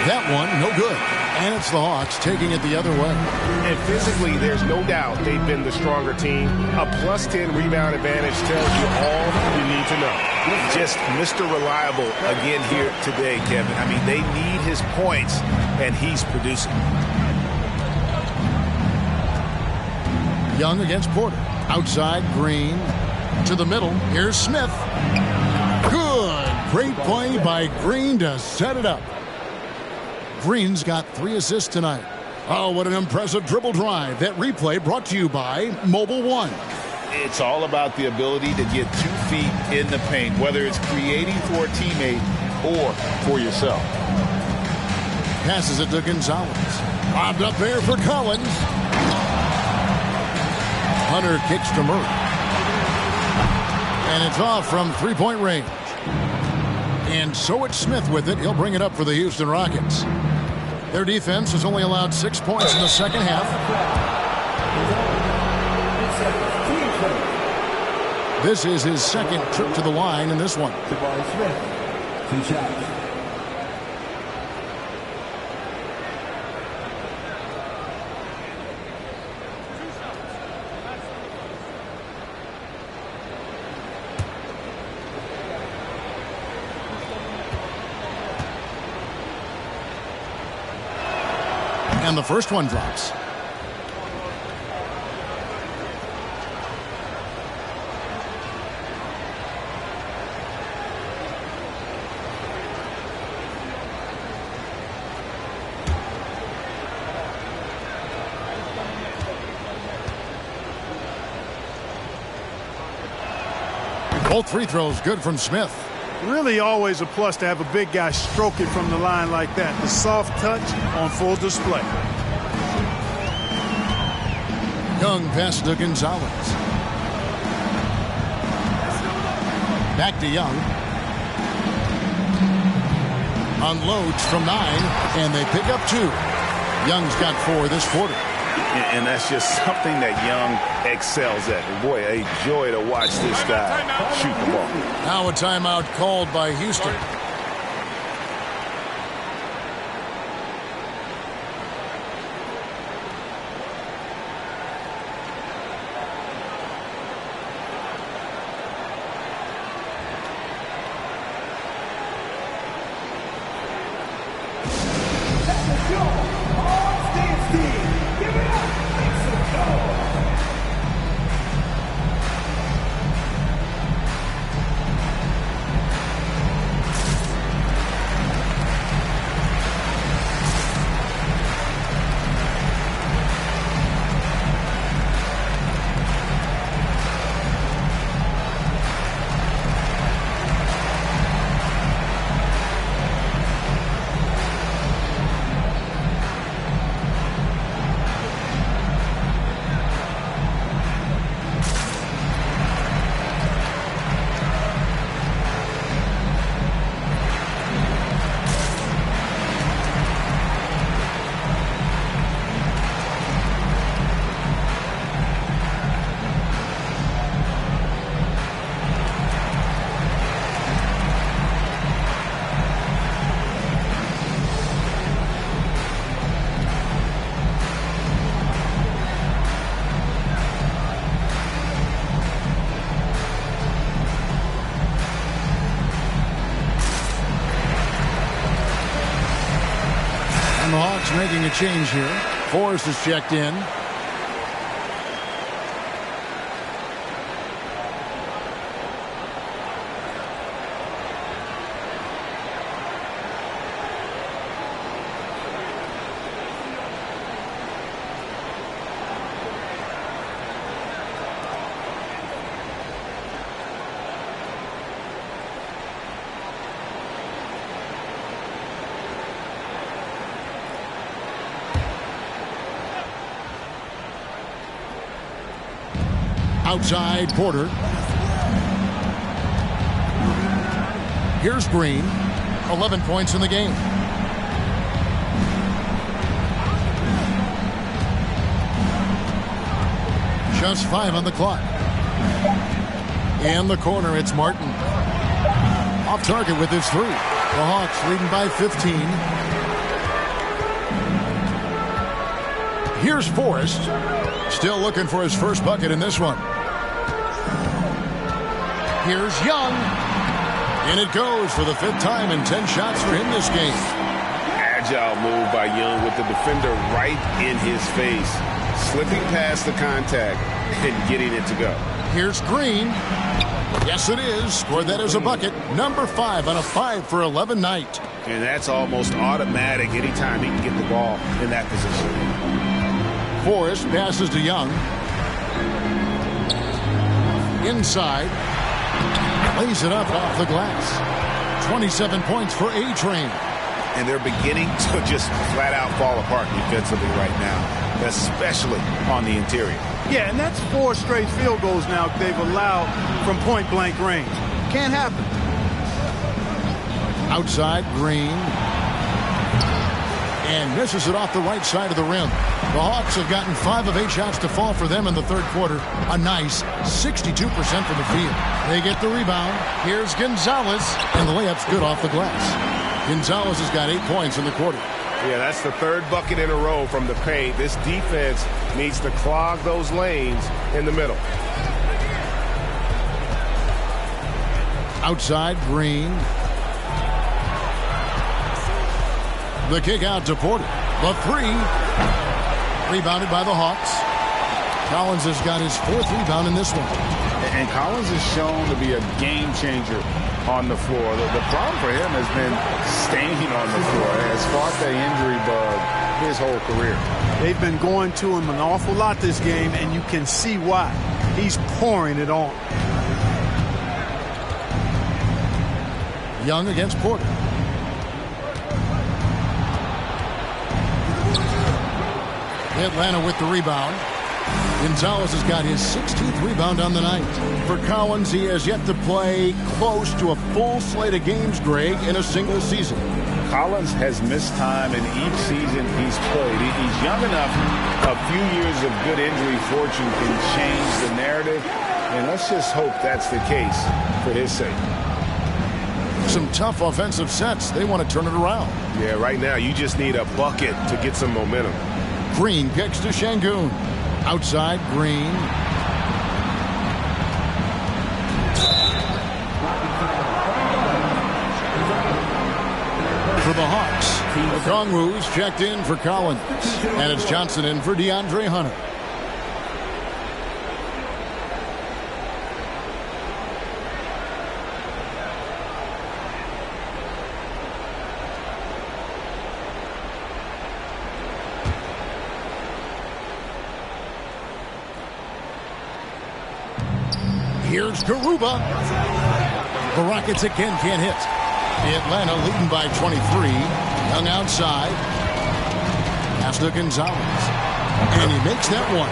That one, no good. And it's the Hawks taking it the other way. And physically, there's no doubt they've been the stronger team. A plus 10 rebound advantage tells you all you need to know. Just Mr. Reliable again here today, Kevin. I mean, they need his points, and he's producing. Young against Porter. Outside, Green. To the middle. Here's Smith. Good. Great play by Green to set it up. Green's got 3 assists tonight. Oh, what an impressive dribble drive. That replay brought to you by Mobile One. It's all about the ability to get 2 feet in the paint, whether it's creating for a teammate or for yourself. Passes it to Gonzalez. Lobbed up there for Collins. Hunter kicks to Murray. And it's off from three-point range. And so it's Smith with it. He'll bring it up for the Houston Rockets. Their defense has only allowed 6 points in the second half. This is his second trip to the line in this one. Smith, 2 shots. And the first one drops. Both free throws good from Smith. Really always a plus to have a big guy stroke it from the line like that. The soft touch on full display. Young pass to Gonzalez. Back to Young. Unloads from 9, and they pick up 2. Young's got 4 this quarter. And that's just something that Young excels at. And boy, a joy to watch this guy shoot the ball. Now a timeout called by Houston. And the Hawks making a change here. Forrest is checked in. Outside Porter. Here's Green. 11 points in the game. Just 5 on the clock. In the corner, it's Martin. Off target with his 3. The Hawks leading by 15. Here's Forrest. Still looking for his first bucket in this one. Here's Young. And it goes for the 5th time in 10 shots for him this game. Agile move by Young with the defender right in his face. Slipping past the contact and getting it to go. Here's Green. Yes, it is. Scored that as a bucket. Number 5 on a 5 for 11 night. And that's almost automatic anytime he can get the ball in that position. Forrest passes to Young. Inside. Lays it up off the glass. 27 points for A-Train. And they're beginning to just flat out fall apart defensively right now, especially on the interior. Yeah, and that's 4 straight field goals now they've allowed from point-blank range. Can't happen. Outside, Green. And misses it off the right side of the rim. The Hawks have gotten 5 of 8 shots to fall for them in the third quarter. A nice 62% from the field. They get the rebound. Here's Gonzalez. And the layup's good off the glass. Gonzalez has got 8 points in the quarter. Yeah, that's the 3rd bucket in a row from the paint. This defense needs to clog those lanes in the middle. Outside, Green. The kick out to Porter. The 3. Rebounded by the Hawks. Collins has got his 4th rebound in this one. And Collins is shown to be a game changer on the floor. The problem for him has been staying on the floor. Has fought the injury bug his whole career. They've been going to him an awful lot this game, and you can see why. He's pouring it on. Young against Porter. Atlanta with the rebound. Gonzalez has got his 16th rebound on the night. For Collins, he has yet to play close to a full slate of games, Greg, in a single season. Collins has missed time in each season he's played. He's young enough. A few years of good injury fortune can change the narrative. And let's just hope that's the case for his sake. Some tough offensive sets. They want to turn it around. Yeah, right now you just need a bucket to get some momentum. Green kicks to Şengün. Outside, Green. For the Hawks, Okongwu's checked in for Collins. And it's Johnson in for DeAndre Hunter. Here's Garuba. The Rockets again can't hit. Atlanta leading by 23. Young outside. Pass to Gonzalez. And he makes that one.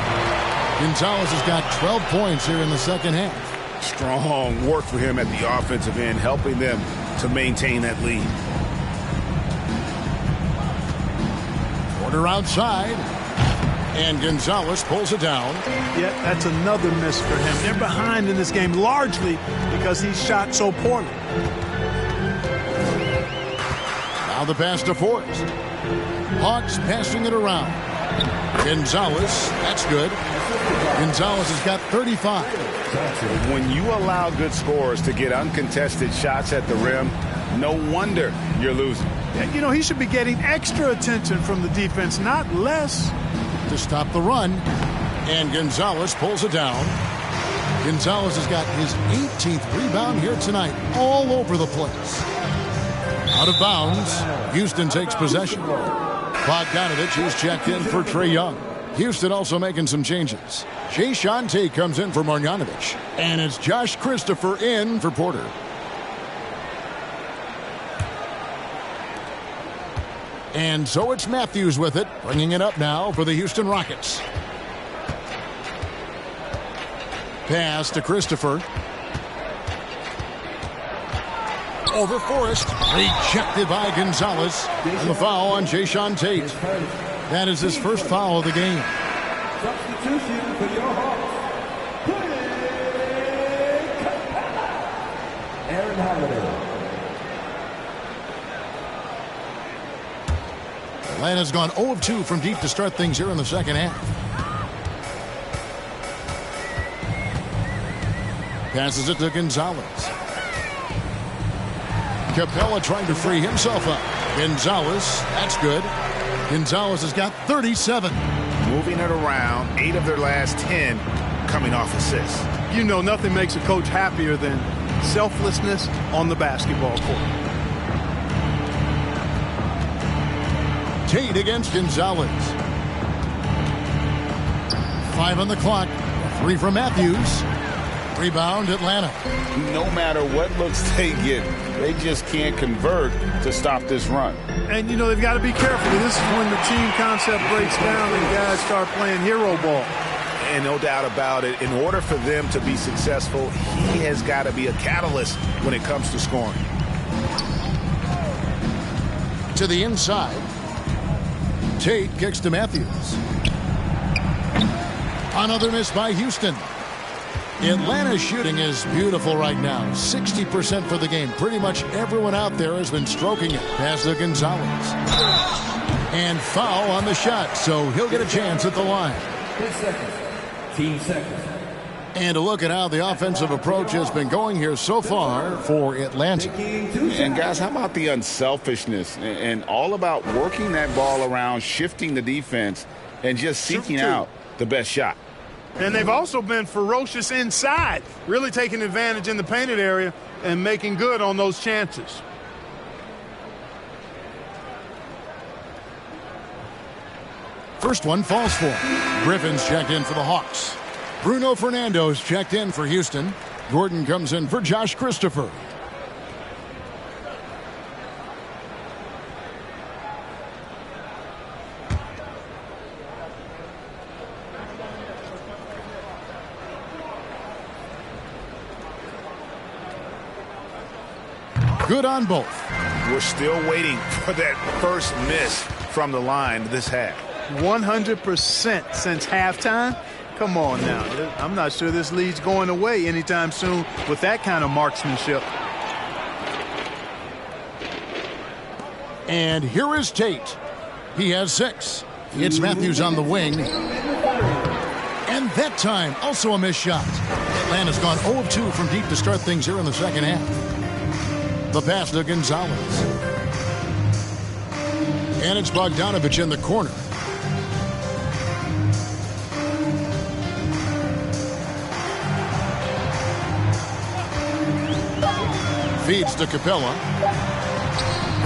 Gonzalez has got 12 points here in the second half. Strong work for him at the offensive end, helping them to maintain that lead. Porter outside. And Gonzalez pulls it down. Yeah, that's another miss for him. They're behind in this game largely because he shot so poorly. Now the pass to Forrest. Hawks passing it around. Gonzalez, that's good. Gonzalez has got 35. When you allow good scorers to get uncontested shots at the rim, No wonder you're losing. You know, he should be getting extra attention from the defense, not less. To stop the run, and Gonzalez pulls it down. Gonzalez has got his 18th rebound here tonight, all over the place. Out of bounds, Houston takes possession. Bogdanovich is checked in for Trae Young. Houston also making some changes. Jae'Sean Tate comes in for Marjanovic, and it's Josh Christopher in for Porter. And so it's Matthews with it, bringing it up now for the Houston Rockets. Pass to Christopher. Over Forrest. Rejected by Gonzalez. And the foul on Jae'Sean Tate. That is his first foul of the game. Substitution for your Hawks. Aaron Holiday. Atlanta's gone 0 of 2 from deep to start things here in the second half. Passes it to Gonzalez. Capella trying to free himself up. Gonzalez, that's good. Gonzalez has got 37. Moving it around, 8 of their last 10 coming off assists. You know, nothing makes a coach happier than selflessness on the basketball court. Tate against Gonzalez. 5 on the clock. 3 from Matthews. Rebound, Atlanta. No matter what looks they get, they just can't convert to stop this run. And, you know, they've got to be careful. This is when the team concept breaks down and guys start playing hero ball. And no doubt about it, in order for them to be successful, he has got to be a catalyst when it comes to scoring. To the inside. Tate kicks to Matthews. Another miss by Houston. Atlanta's shooting is beautiful right now. 60% for the game. Pretty much everyone out there has been stroking it. Pass to Gonzalez. And foul on the shot, so he'll get a chance at the line. 10 seconds. Team seconds. And a look at how the offensive approach has been going here so far for Atlanta. And guys, how about the unselfishness and all about working that ball around, shifting the defense, and just seeking out the best shot. And they've also been ferocious inside, really taking advantage in the painted area and making good on those chances. First one falls for him. Griffin's checked in for the Hawks. Bruno Fernando's checked in for Houston. Gordon comes in for Josh Christopher. Good on both. We're still waiting for that first miss from the line this half. 100% since halftime. Come on now. I'm not sure this lead's going away anytime soon with that kind of marksmanship. And here is Tate. He has 6. It's Matthews on the wing. And that time, also a missed shot. Atlanta's gone 0 of 2 from deep to start things here in the second half. The pass to Gonzalez. And it's Bogdanovich in the corner. Feeds to Capella.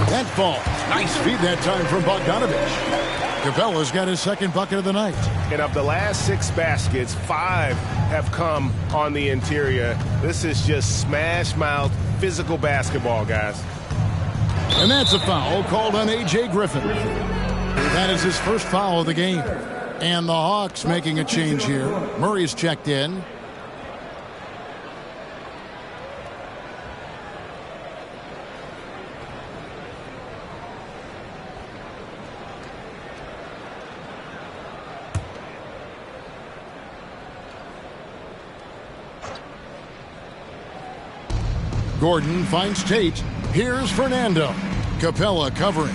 That falls. Nice feed that time from Bogdanovich. Capella's got his second bucket of the night. And of the last 6 baskets, 5 have come on the interior. This is just smash-mouth physical basketball, guys. And that's a foul called on A.J. Griffin. That is his first foul of the game. And the Hawks making a change here. Murray's checked in. Gordon finds Tate. Here's Fernando. Capella covering.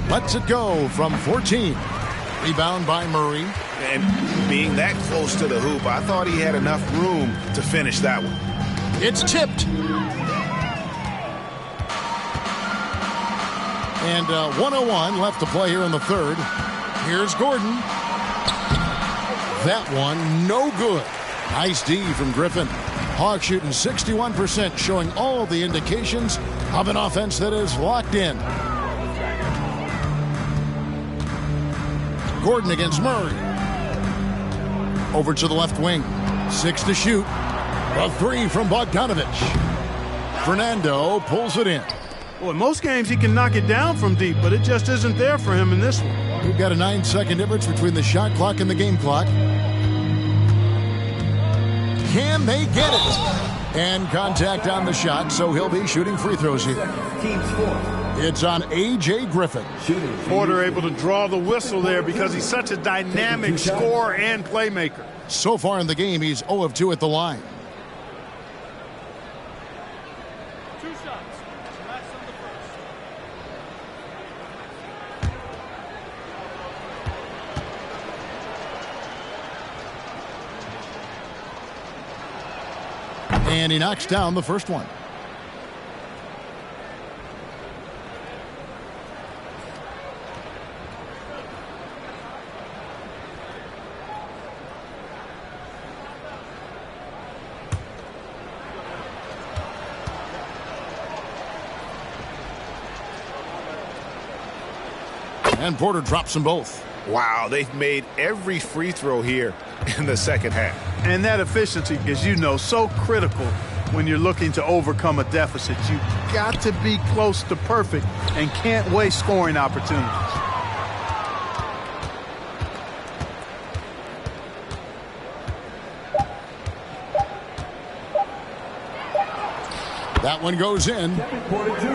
Lets it go from 14. Rebound by Murray. And being that close to the hoop, I thought he had enough room to finish that one. It's tipped. And 1:01 left to play here in the third. Here's Gordon. That one, no good. Nice D from Griffin. Hawks shooting 61%, showing all the indications of an offense that is locked in. Gordon against Murray. Over to the left wing. 6 to shoot. A 3 from Bogdanovich. Fernando pulls it in. Well, in most games he can knock it down from deep, but it just isn't there for him in this one. We've got a 9-second difference between the shot clock and the game clock. Can they get it? And contact on the shot, so he'll be shooting free throws here. It's on A.J. Griffin. Porter able to draw the whistle there because he's such a dynamic scorer and playmaker. So far in the game, he's 0 of 2 at the line. And he knocks down the first one. And Porter drops them both. Wow, they've made every free throw here in the second half. And that efficiency, as you know, so critical when you're looking to overcome a deficit. You've got to be close to perfect and can't waste scoring opportunities. That one goes in.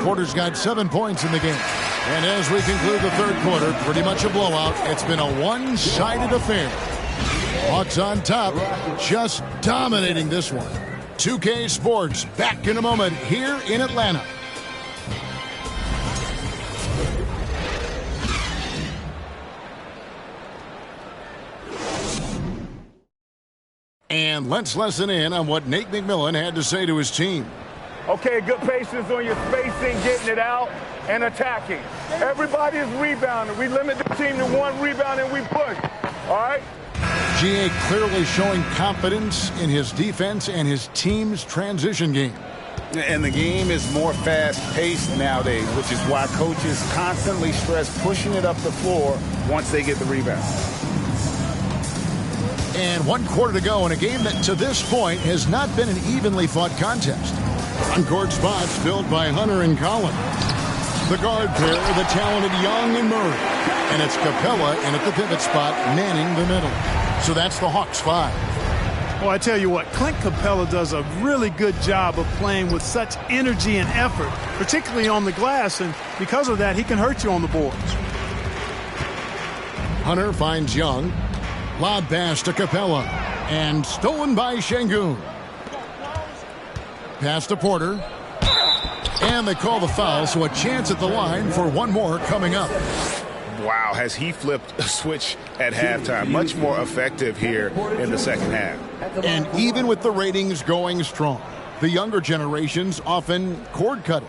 Porter's got 7 points in the game. And as we conclude the third quarter, pretty much a blowout. It's been a one-sided affair. Hawks on top, just dominating this one. 2K Sports back in a moment here in Atlanta. And let's listen in on what Nate McMillan had to say to his team. Okay, good patience on your spacing, getting it out, and attacking. Everybody is rebounding. We limit the team to 1 rebound and we push. All right? G.A. clearly showing confidence in his defense and his team's transition game. And the game is more fast-paced nowadays, which is why coaches constantly stress pushing it up the floor once they get the rebound. And 1 quarter to go in a game that to this point has not been an evenly fought contest. On-court spots filled by Hunter and Collins. The guard pair, the talented Young and Murray. And it's Capella in at the pivot spot, manning the middle. So that's the Hawks 5. Well, I tell you what, Clint Capella does a really good job of playing with such energy and effort, particularly on the glass, and because of that, he can hurt you on the boards. Hunter finds Young. Lob pass to Capella. And stolen by Şengün. Pass to Porter. And they call the foul, so a chance at the line for one more coming up. Wow, has he flipped a switch at halftime. Much more effective here in the second half. And even with the ratings going strong, the younger generations often cord cutting.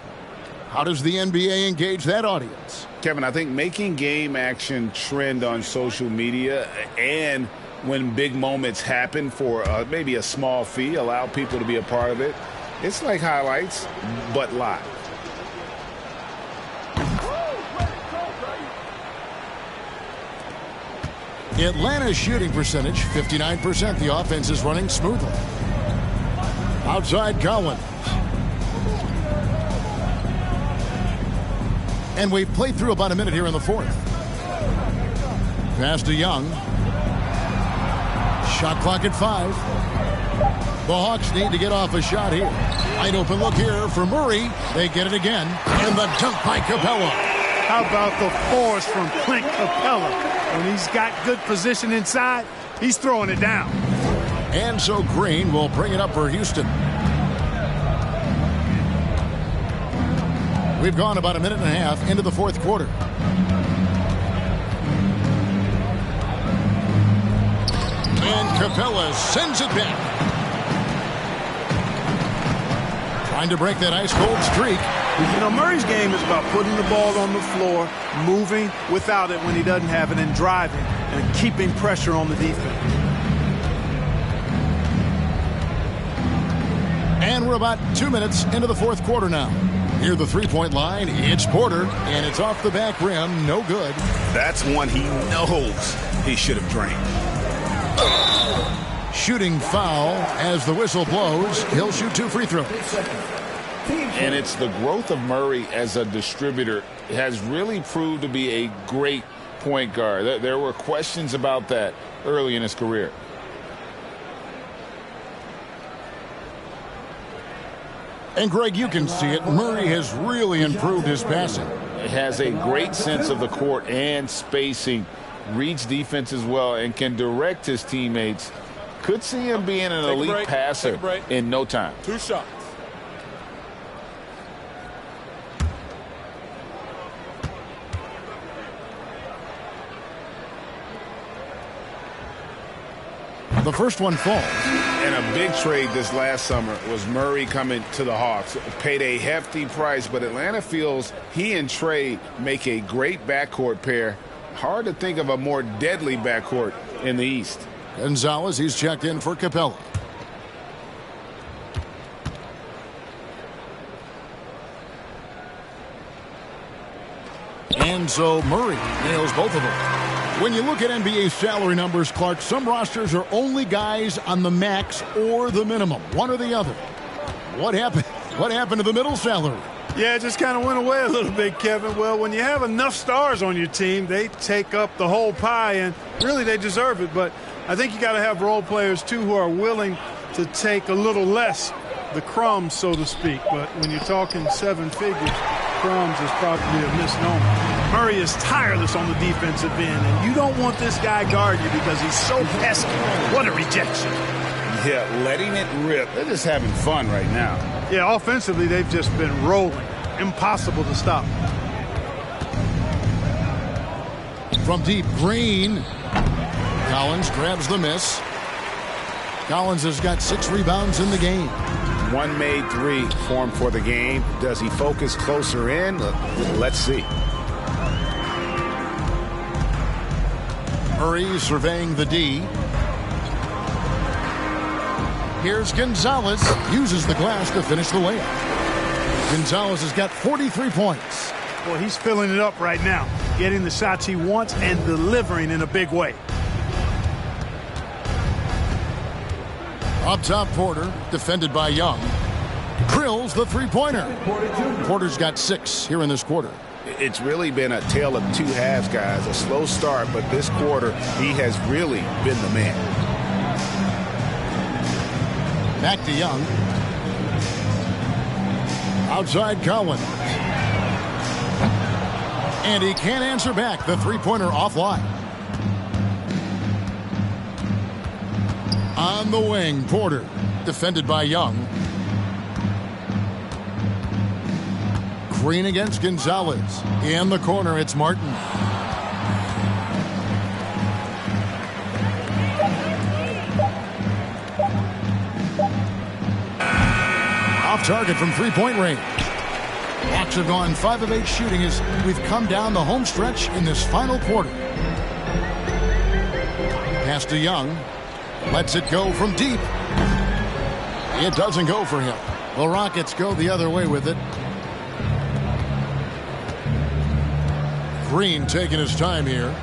How does the NBA engage that audience? Kevin, I think making game action trend on social media and when big moments happen for maybe a small fee, allow people to be a part of it. It's like highlights, but live. Atlanta's shooting percentage, 59%. The offense is running smoothly. Outside Collins. And we've played through about a minute here in the fourth. Pass to Young. Shot clock at 5. The Hawks need to get off a shot here. Wide open look here for Murray. They get it again. And the dunk by Capella. How about the force from Clint Capella? When he's got good position inside, he's throwing it down. And so Green will bring it up for Houston. We've gone about a minute and a half into the fourth quarter. And Capella sends it back. Trying to break that ice-cold streak. You know, Murray's game is about putting the ball on the floor, moving without it when he doesn't have it, and driving and keeping pressure on the defense. And we're about 2 minutes into the fourth quarter now. Near the three-point line, it's Porter, and it's off the back rim. No good. That's one he knows he should have drained. Shooting foul as the whistle blows. He'll shoot 2 free throws. And it's the growth of Murray as a distributor has really proved to be a great point guard. There were questions about that early in his career. And, Greg, you can see it. Murray has really improved his passing. Has a great sense of the court and spacing, reads defense as well, and can direct his teammates. Could see him being an elite passer in no time. 2 shots. The first one falls. And a big trade this last summer was Murray coming to the Hawks. Paid a hefty price, but Atlanta feels he and Trey make a great backcourt pair. Hard to think of a more deadly backcourt in the East. Gonzalez, he's checked in for Capella. And so Murray nails both of them. When you look at NBA salary numbers, Clark, some rosters are only guys on the max or the minimum, one or the other. What happened? What happened to the middle salary? Yeah, it just kind of went away a little bit, Kevin. Well, when you have enough stars on your team, they take up the whole pie, and really they deserve it. But I think you got to have role players, too, who are willing to take a little less, the crumbs, so to speak. But when you're talking 7 figures, crumbs is probably a misnomer. Murray is tireless on the defensive end, and you don't want this guy guarding you because he's so pesky. What a rejection. Yeah, letting it rip. They're just having fun right now. Yeah, offensively, they've just been rolling. Impossible to stop. From deep, Green. Collins grabs the miss. Collins has got 6 rebounds in the game. One made 3 for him for the game. Does he focus closer in? Let's see. Murray surveying the D. Here's Gonzalez. Uses the glass to finish the layup. Gonzalez has got 43 points. Boy, he's filling it up right now. Getting the shots he wants and delivering in a big way. Up top, Porter, defended by Young. Drills the three-pointer. Porter's got 6 here in this quarter. It's really been a tale of 2 halves, guys. A slow start, but this quarter, he has really been the man. Back to Young. Outside Collins. And he can't answer back. The three-pointer offline. On the wing, Porter, defended by Young. Green against Gonzalez. In the corner, it's Martin. Off target from three-point range. Hawks have gone 5 of 8 shooting as we've come down the home stretch in this final quarter. Pass to Young. Lets it go from deep. It doesn't go for him. The Rockets go the other way with it. Green taking his time here.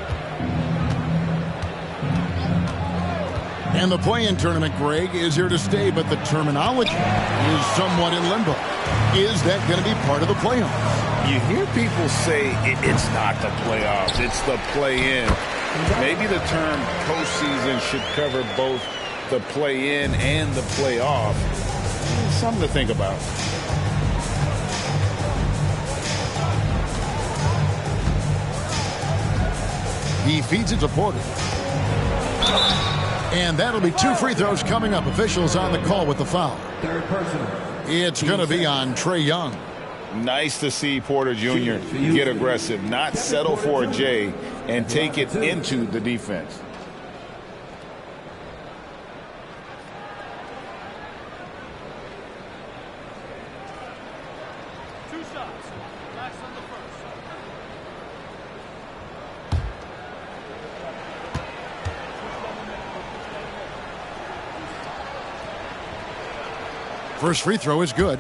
And the play-in tournament, Greg, is here to stay, but the terminology is somewhat in limbo. Is that going to be part of the playoffs? You hear people say it's not the playoffs, it's the play-in. Maybe the term postseason should cover both the play-in and the playoff. Something to think about. He feeds it to Porter. And that'll be 2 free throws coming up. Officials on the call with the foul. Third personal. It's going to be on Trae Young. Nice to see Porter Jr. get aggressive, not settle for a J, and take it into the defense. First free throw is good.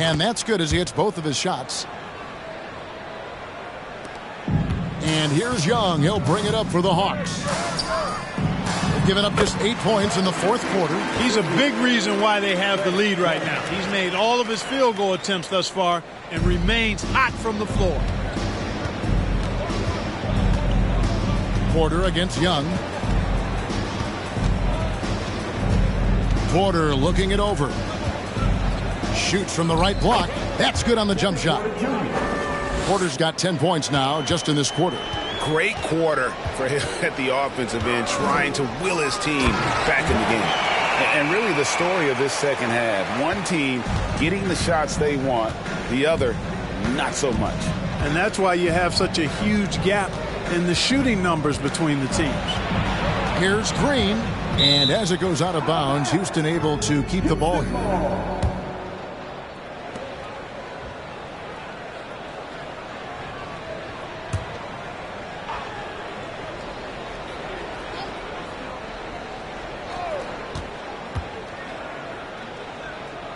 And that's good as he hits both of his shots. And here's Young. He'll bring it up for the Hawks. They've given up just 8 points in the fourth quarter. He's a big reason why they have the lead right now. He's made all of his field goal attempts thus far and remains hot from the floor. Porter against Young. Porter looking it over. Shoots from the right block. That's good on the jump shot. Porter's got 10 points now just in this quarter. Great quarter for him at the offensive end, trying to will his team back in the game. And really the story of this second half, one team getting the shots they want, the other not so much. And that's why you have such a huge gap in the shooting numbers between the teams. Here's Green. And as it goes out of bounds, Houston able to keep the ball here.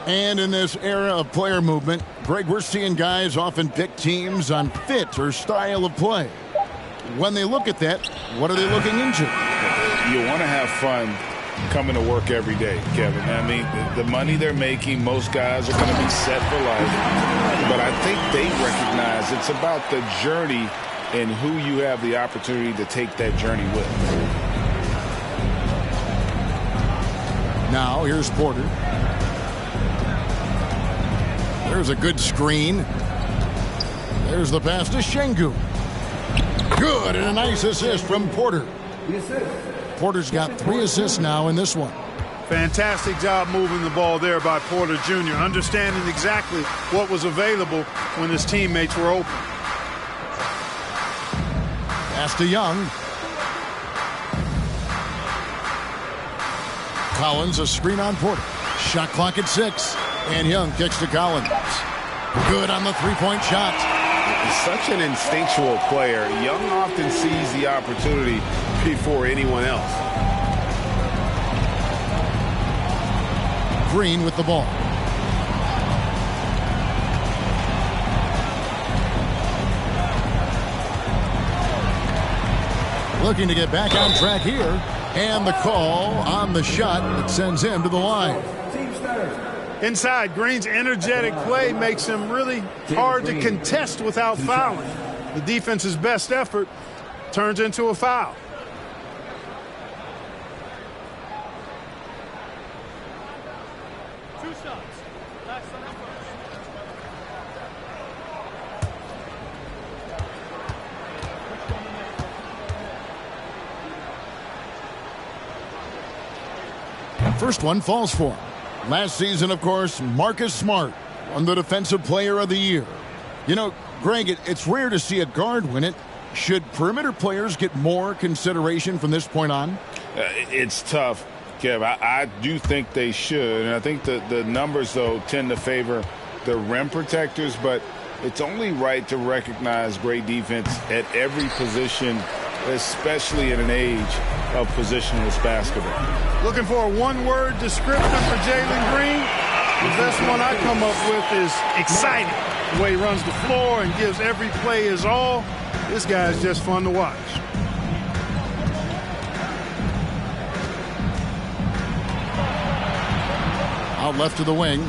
And in this era of player movement, Greg, we're seeing guys often pick teams on fit or style of play. When they look at that, what are they looking into? You want to have fun coming to work every day, Kevin. I mean, the money they're making, most guys are going to be set for life. But I think they recognize it's about the journey and who you have the opportunity to take that journey with. Now, here's Porter. There's a good screen. There's the pass to Şengün. Good, and a nice assist from Porter. Porter's got 3 assists now in this one. Fantastic job moving the ball there by Porter Jr., understanding exactly what was available when his teammates were open. Pass to Young. Collins, a screen on Porter. Shot clock at 6. And Young kicks to Collins. Good on the three-point shot. He's such an instinctual player. Young often sees the opportunity before anyone else. Green with the ball. Looking to get back on track here. And the call on the shot that sends him to the line. Inside, Green's energetic play makes him really hard to contest without fouling. The defense's best effort turns into a foul. Two shots. Last on first. First one falls for him. Last season, of course, Marcus Smart won the Defensive Player of the Year. You know, Greg, it's rare to see a guard win it. Should perimeter players get more consideration from this point on? It's tough, Kev. I do think they should. And I think the numbers, though, tend to favor the rim protectors. But it's only right to recognize great defense at every position, especially in an age of positionless basketball. Looking for a one-word descriptor for Jalen Green? The best one I come up with is exciting. The way he runs the floor and gives every play his all. This guy's just fun to watch. Out left to the wing.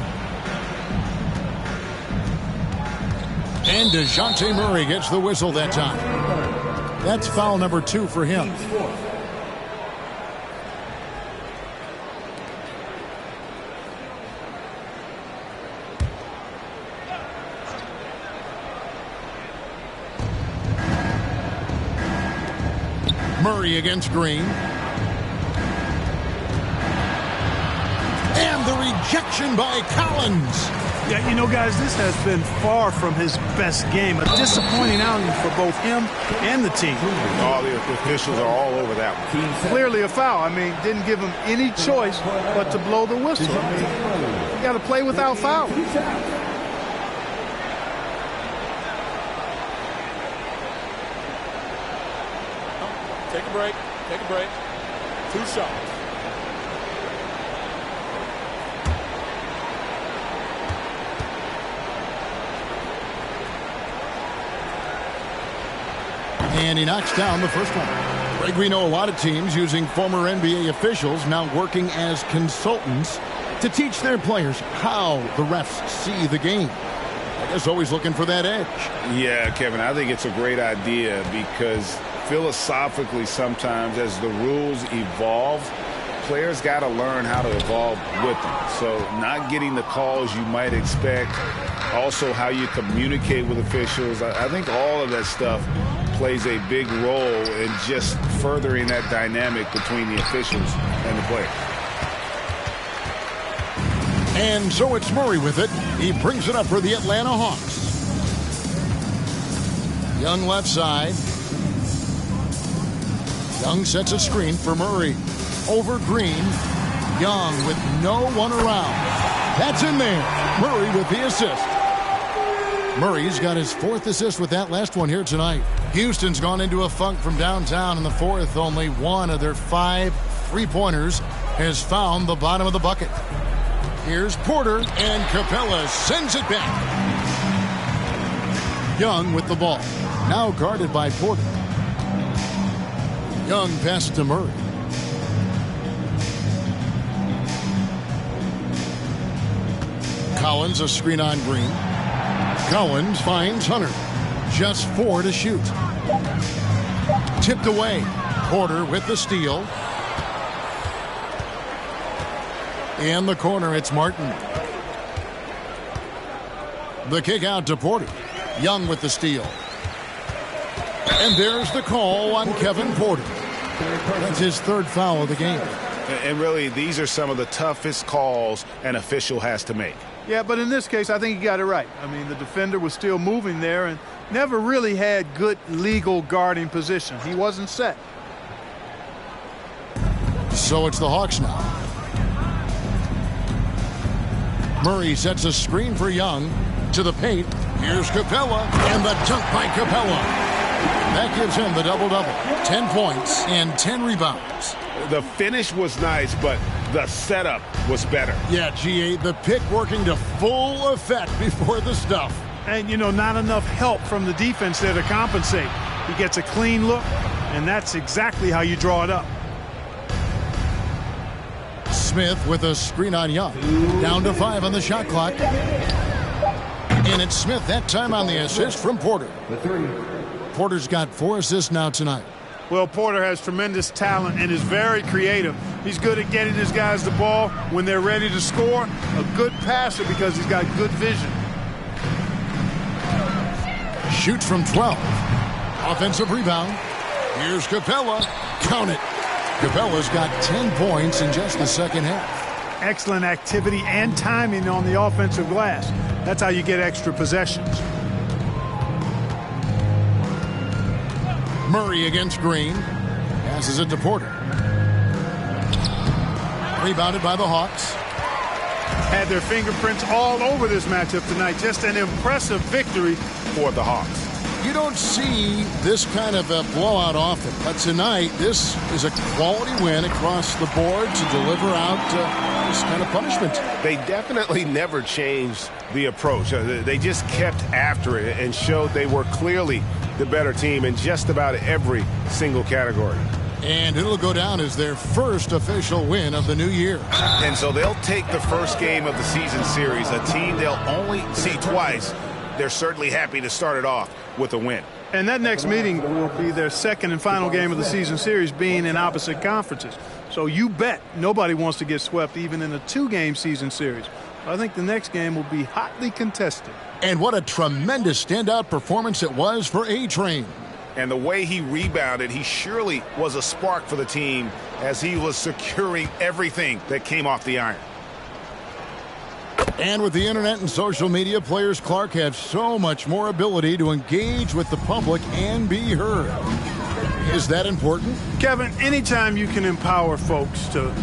And DeJounte Murray gets the whistle that time. That's foul number 2 for him. Murray against Green. And the rejection by Collins. Yeah, you know, guys, this has been far from his best game. A disappointing outing for both him and the team. All the officials are all over that one. Clearly a foul. I mean, didn't give him any choice but to blow the whistle. I mean, you got to play without foul. Take a break. Take a break. 2 shots. And he knocks down the first one. Greg, we know a lot of teams using former NBA officials now working as consultants to teach their players how the refs see the game. I guess always looking for that edge. Yeah, Kevin, I think it's a great idea because philosophically sometimes as the rules evolve, players got to learn how to evolve with them. So not getting the calls you might expect, also how you communicate with officials. I think all of that stuff plays a big role in just furthering that dynamic between the officials and the player. And so it's Murray with it. He brings it up for the Atlanta Hawks. Young left side. Young sets a screen for Murray. Over Green. Young with no one around. That's in there. Murray with the assist. Murray's got his 4th assist with that last one here tonight. Houston's gone into a funk from downtown in the 4th. Only one of their 5 3-pointers has found the bottom of the bucket. Here's Porter, and Capella sends it back. Young with the ball. Now guarded by Porter. Young pass to Murray. Collins a screen on Green. Collins finds Hunter. Just 4 to shoot. Tipped away. Porter with the steal. In the corner, it's Martin. The kick out to Porter. Young with the steal. And there's the call on Kevin Porter. That's his 3rd foul of the game. And really, these are some of the toughest calls an official has to make. Yeah, but in this case, I think he got it right. I mean, the defender was still moving there and never really had good legal guarding position. He wasn't set. So it's the Hawks now. Murray sets a screen for Young to the paint. Here's Capella, and the dunk by Capella. That gives him the double-double. 10 points and 10 rebounds. The finish was nice, but the setup was better. Yeah, GA, the pick working to full effect before the stuff. And, you know, not enough help from the defense there to compensate. He gets a clean look, and that's exactly how you draw it up. Smith with a screen on Young. Down to 5 on the shot clock. And it's Smith that time on the assist from Porter. Porter's got 4 assists now tonight. Well, Porter has tremendous talent and is very creative. He's good at getting his guys the ball when they're ready to score. A good passer because he's got good vision. Shoots from 12. Offensive rebound. Here's Capella. Count it. Capella's got 10 points in just the second half. Excellent activity and timing on the offensive glass. That's how you get extra possessions. Murray against Green. Passes it to Porter. Rebounded by the Hawks. Had their fingerprints all over this matchup tonight. Just an impressive victory for the Hawks. You don't see this kind of a blowout often, but tonight this is a quality win across the board to deliver out this kind of punishment. They definitely never changed the approach. They just kept after it and showed they were clearly the better team in just about every single category. And it'll go down as their first official win of the new year. And so they'll take the first game of the season series, a team they'll only see twice. They're certainly happy to start it off with a win. And that next meeting will be their second and final game of the season series, being in opposite conferences. So you bet nobody wants to get swept even in a 2-game season series. I think the next game will be hotly contested. And what a tremendous standout performance it was for A-Train. And the way he rebounded, he surely was a spark for the team as he was securing everything that came off the iron. And with the internet and social media, players, Clark, have so much more ability to engage with the public and be heard. Is that important? Kevin, anytime you can empower folks to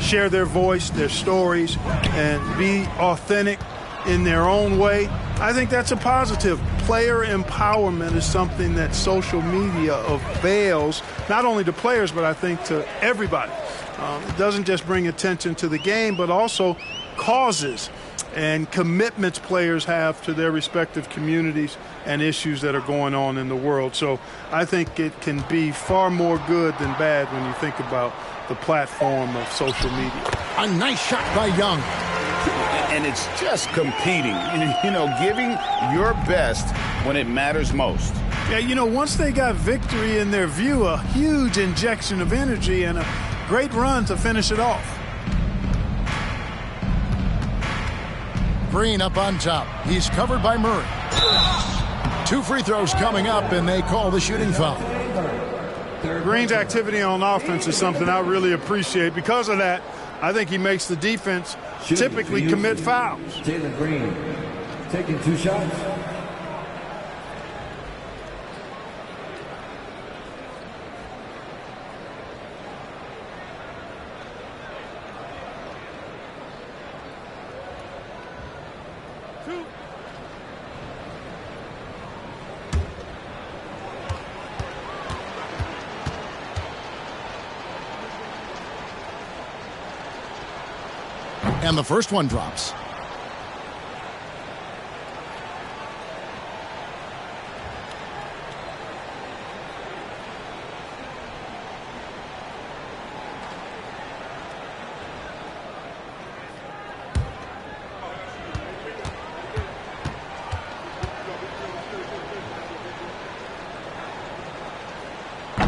share their voice, their stories, and be authentic in their own way, I think that's a positive. Player empowerment is something that social media avails, not only to players, but I think to everybody. It doesn't just bring attention to the game, but also causes and commitments players have to their respective communities and issues that are going on in the world. So I think it can be far more good than bad when you think about the platform of social media. A nice shot by Young. And it's just competing, giving your best when it matters most. Yeah, once they got victory in their view, a huge injection of energy and a great run to finish it off. Green up on top. He's covered by Murray. 2 free throws coming up, and they call the shooting foul. Green's activity on offense is something I really appreciate. Because of that, I think he makes the defense typically commit fouls. Jalen Green taking 2 shots. And the first one drops.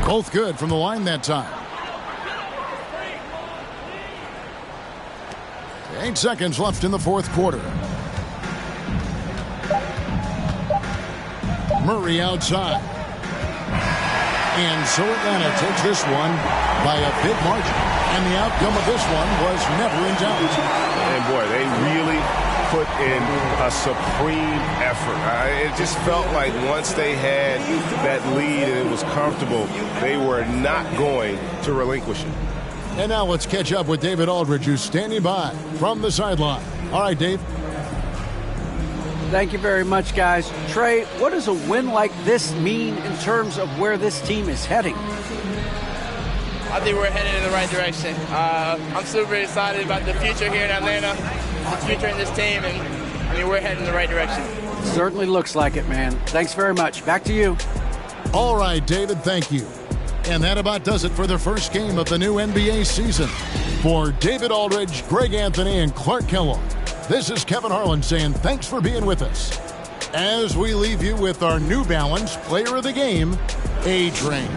Both good from the line that time. 8 seconds left in the fourth quarter. Murray outside. And so Atlanta takes this one by a big margin. And the outcome of this one was never in doubt. And boy, they really put in a supreme effort. It just felt like once they had that lead and it was comfortable, they were not going to relinquish it. And now let's catch up with David Aldridge, who's standing by from the sideline. All right, Dave. Thank you very much, guys. Trey, what does a win like this mean in terms of where this team is heading? I think we're headed in the right direction. I'm super excited about the future here in Atlanta, the future in this team, and we're heading in the right direction. Certainly looks like it, man. Thanks very much. Back to you. All right, David, thank you. And that about does it for the first game of the new NBA season. For David Aldridge, Greg Anthony, and Clark Kellogg, this is Kevin Harlan saying thanks for being with us as we leave you with our New Balance Player of the Game, A-Train.